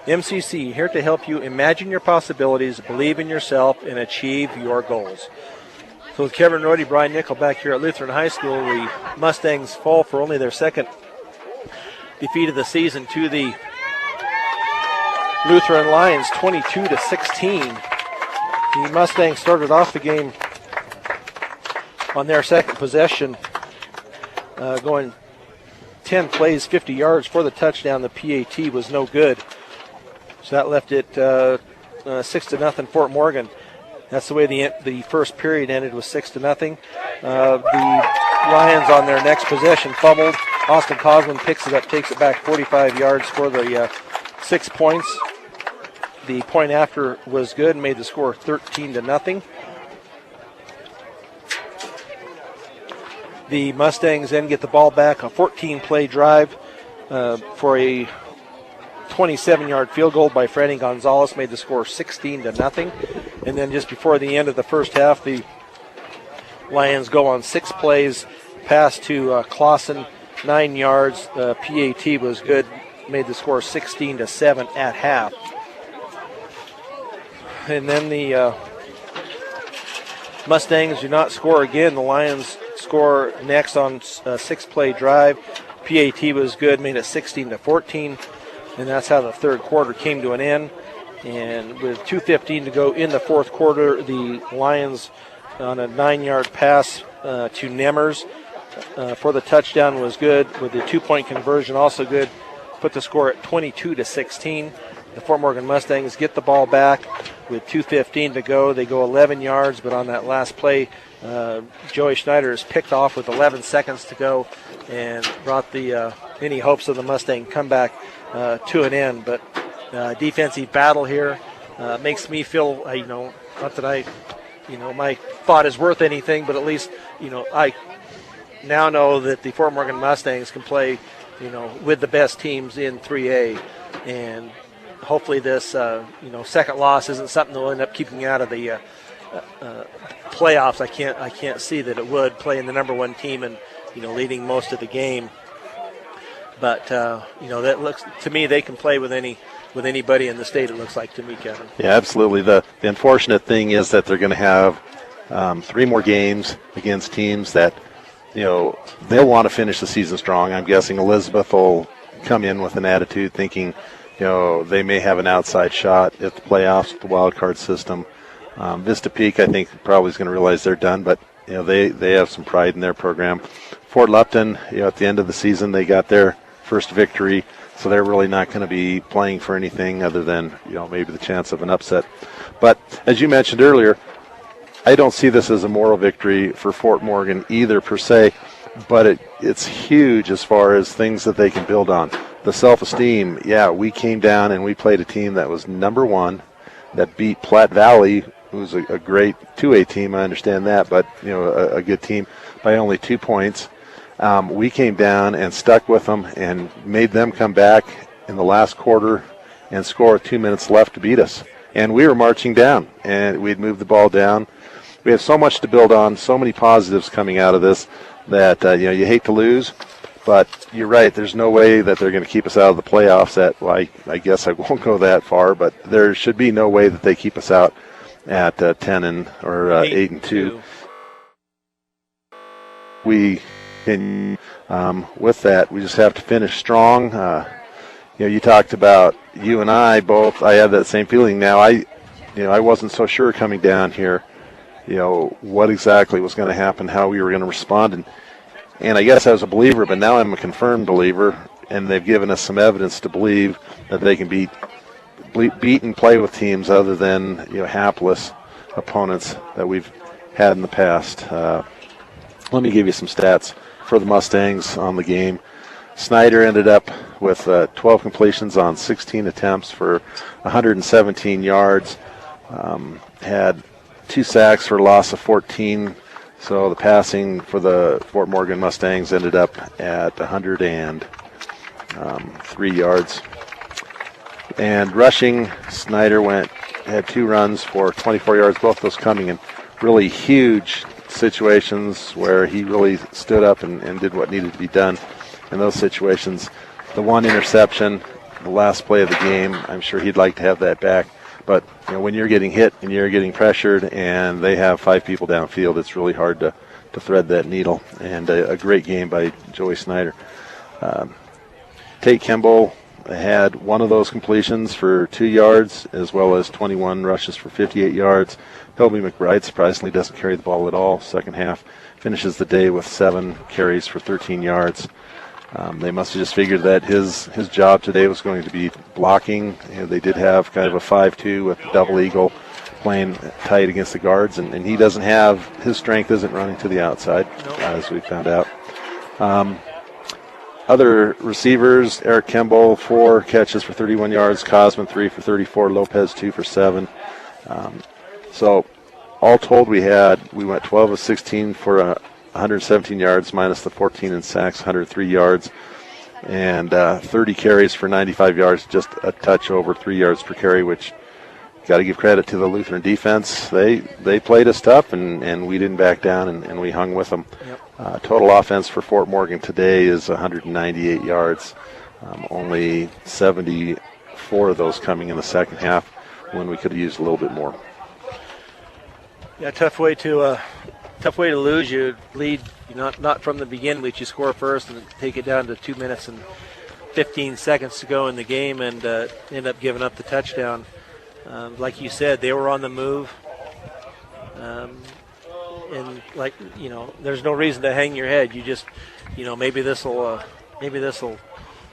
MCC, here to help you imagine your possibilities, believe in yourself, and achieve your goals. So with Kevin Rohde, Brian Nickel back here at Lutheran High School, the Mustangs fall for only their second defeat of the season to the Lutheran Lions, 22-16. The Mustangs started off the game on their second possession, going 10 plays, 50 yards for the touchdown. The PAT was no good. So that left it 6-0 Fort Morgan. That's the way the first period ended, was 6-0. The Lions on their next possession fumbled. Austin Coslin picks it up, takes it back 45 yards for the 6 points. The point after was good and made the score 13-0. The Mustangs then get the ball back, a 14-play drive for a 27-yard field goal by Franny Gonzalez made the score 16-0. And then just before the end of the first half, the Lions go on 6 plays, pass to Clausen, 9 yards. PAT was good, made the score 16-7 at half. And then the Mustangs do not score again. The Lions score next on a 6-play drive. PAT was good, made it 16-14. And that's how the third quarter came to an end. And with 2:15 to go in the fourth quarter, the Lions on a 9-yard pass to Nemmers for the touchdown was good. With the 2-point conversion also good, put the score at 22-16. The Fort Morgan Mustangs get the ball back with 2:15 to go. They go 11 yards, but on that last play, Joey Schneider is picked off with 11 seconds to go and brought the any hopes of the Mustang comeback to an end. But defensive battle here makes me feel, not that my thought is worth anything, but at least, I now know that the Fort Morgan Mustangs can play, with the best teams in 3A. And hopefully this, second loss isn't something that will end up keeping out of the playoffs. I can't see that it would, playing the number 1 team and, leading most of the game. But, that looks to me they can play with anybody in the state, it looks like to me, Kevin. Yeah, absolutely. The unfortunate thing is that they're going to have 3 more games against teams that, they'll want to finish the season strong. I'm guessing Elizabeth will come in with an attitude thinking they may have an outside shot at the playoffs with the wild card system. Vista Peak, I think, probably is going to realize they're done, but they have some pride in their program. Fort Lupton, at the end of the season, they got their first victory, so they're really not going to be playing for anything other than maybe the chance of an upset. But as you mentioned earlier, I don't see this as a moral victory for Fort Morgan either per se, but it's huge as far as things that they can build on. The self-esteem, we came down and we played a team that was number one, that beat Platte Valley, who's a great 2A team, I understand that, but a good team by only 2 points. We came down and stuck with them and made them come back in the last quarter and score with 2 minutes left to beat us. And we were marching down, and we'd moved the ball down. We have so much to build on, so many positives coming out of this that, you hate to lose. But you're right, there's no way that they're going to keep us out of the playoffs. I guess I won't go that far, but there should be no way that they keep us out at 10 or 8-2. We can, with that, we just have to finish strong. You talked about you and I both. I had that same feeling. Now I wasn't so sure coming down here, what exactly was going to happen, how we were going to respond, and I guess I was a believer, but now I'm a confirmed believer, and they've given us some evidence to believe that they can beat and play with teams other than hapless opponents that we've had in the past. Let me give you some stats for the Mustangs on the game. Snyder ended up with 12 completions on 16 attempts for 117 yards. Had 2 sacks for a loss of 14. So the passing for the Fort Morgan Mustangs ended up at 103 yards. And rushing, Snyder had 2 runs for 24 yards, both those coming in really huge situations where he really stood up and did what needed to be done in those situations. The 1 interception, the last play of the game, I'm sure he'd like to have that back. But when you're getting hit and you're getting pressured and they have 5 people downfield, it's really hard to thread that needle. And a great game by Joey Snyder. Tate Kimball had 1 of those completions for 2 yards, as well as 21 rushes for 58 yards. Toby McBride surprisingly doesn't carry the ball at all. Second half finishes the day with 7 carries for 13 yards. They must have just figured that his job today was going to be blocking. They did have kind of a 5-2 with double eagle playing tight against the guards, and he doesn't have, his strength isn't running to the outside, as we found out. Other receivers, Eric Kimball, 4 catches for 31 yards, Cosman 3 for 34, Lopez 2 for 7. So all told, we went 12 of 16 for 117 yards minus the 14 in sacks, 103 yards, and 30 carries for 95 yards, just a touch over 3 yards per carry, which got to give credit to the Lutheran defense. They played us tough, and we didn't back down, and we hung with them. Yep. Total offense for Fort Morgan today is 198 yards, only 74 of those coming in the second half when we could have used a little bit more. Yeah, tough way to lose. You lead not from the beginning, but you score first and take it down to 2 minutes and 15 seconds to go in the game, and end up giving up the touchdown. Like you said, they were on the move, and there's no reason to hang your head. You just, maybe this will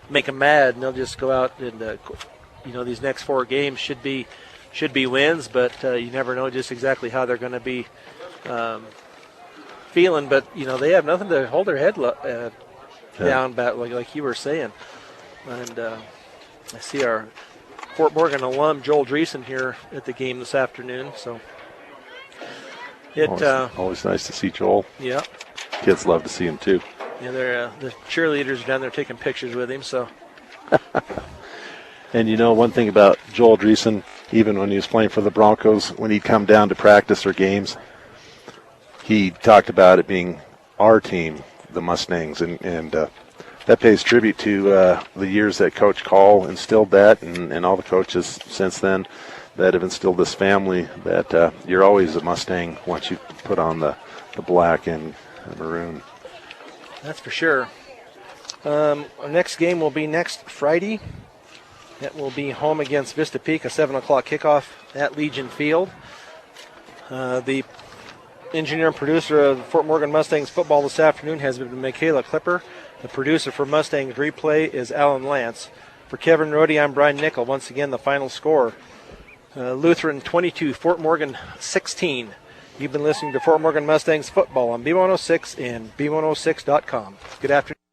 make them mad, and they'll just go out and these next 4 games should be wins, but you never know just exactly how they're going to be feeling. But they have nothing to hold their head down, like you were saying. And I see our Fort Morgan alum Joel Dreesen here at the game this afternoon. So always nice to see Joel. Yeah, kids love to see him too. Yeah, they're the cheerleaders down there taking pictures with him. So. And one thing about Joel Dreesen, even when he was playing for the Broncos, when he'd come down to practice or games, he talked about it being our team, the Mustangs, and that pays tribute to the years that Coach Call instilled that, and all the coaches since then that have instilled this family that you're always a Mustang once you put on the black and maroon. That's for sure. Our next game will be next Friday. It will be home against Vista Peak, a 7 o'clock kickoff at Legion Field. The engineer and producer of Fort Morgan Mustangs football this afternoon has been Michaela Clipper. The producer for Mustangs Replay is Alan Lance. For Kevin Rohde, I'm Brian Nickel. Once again, the final score, Lutheran 22, Fort Morgan 16. You've been listening to Fort Morgan Mustangs football on B106 and B106.com. Good afternoon.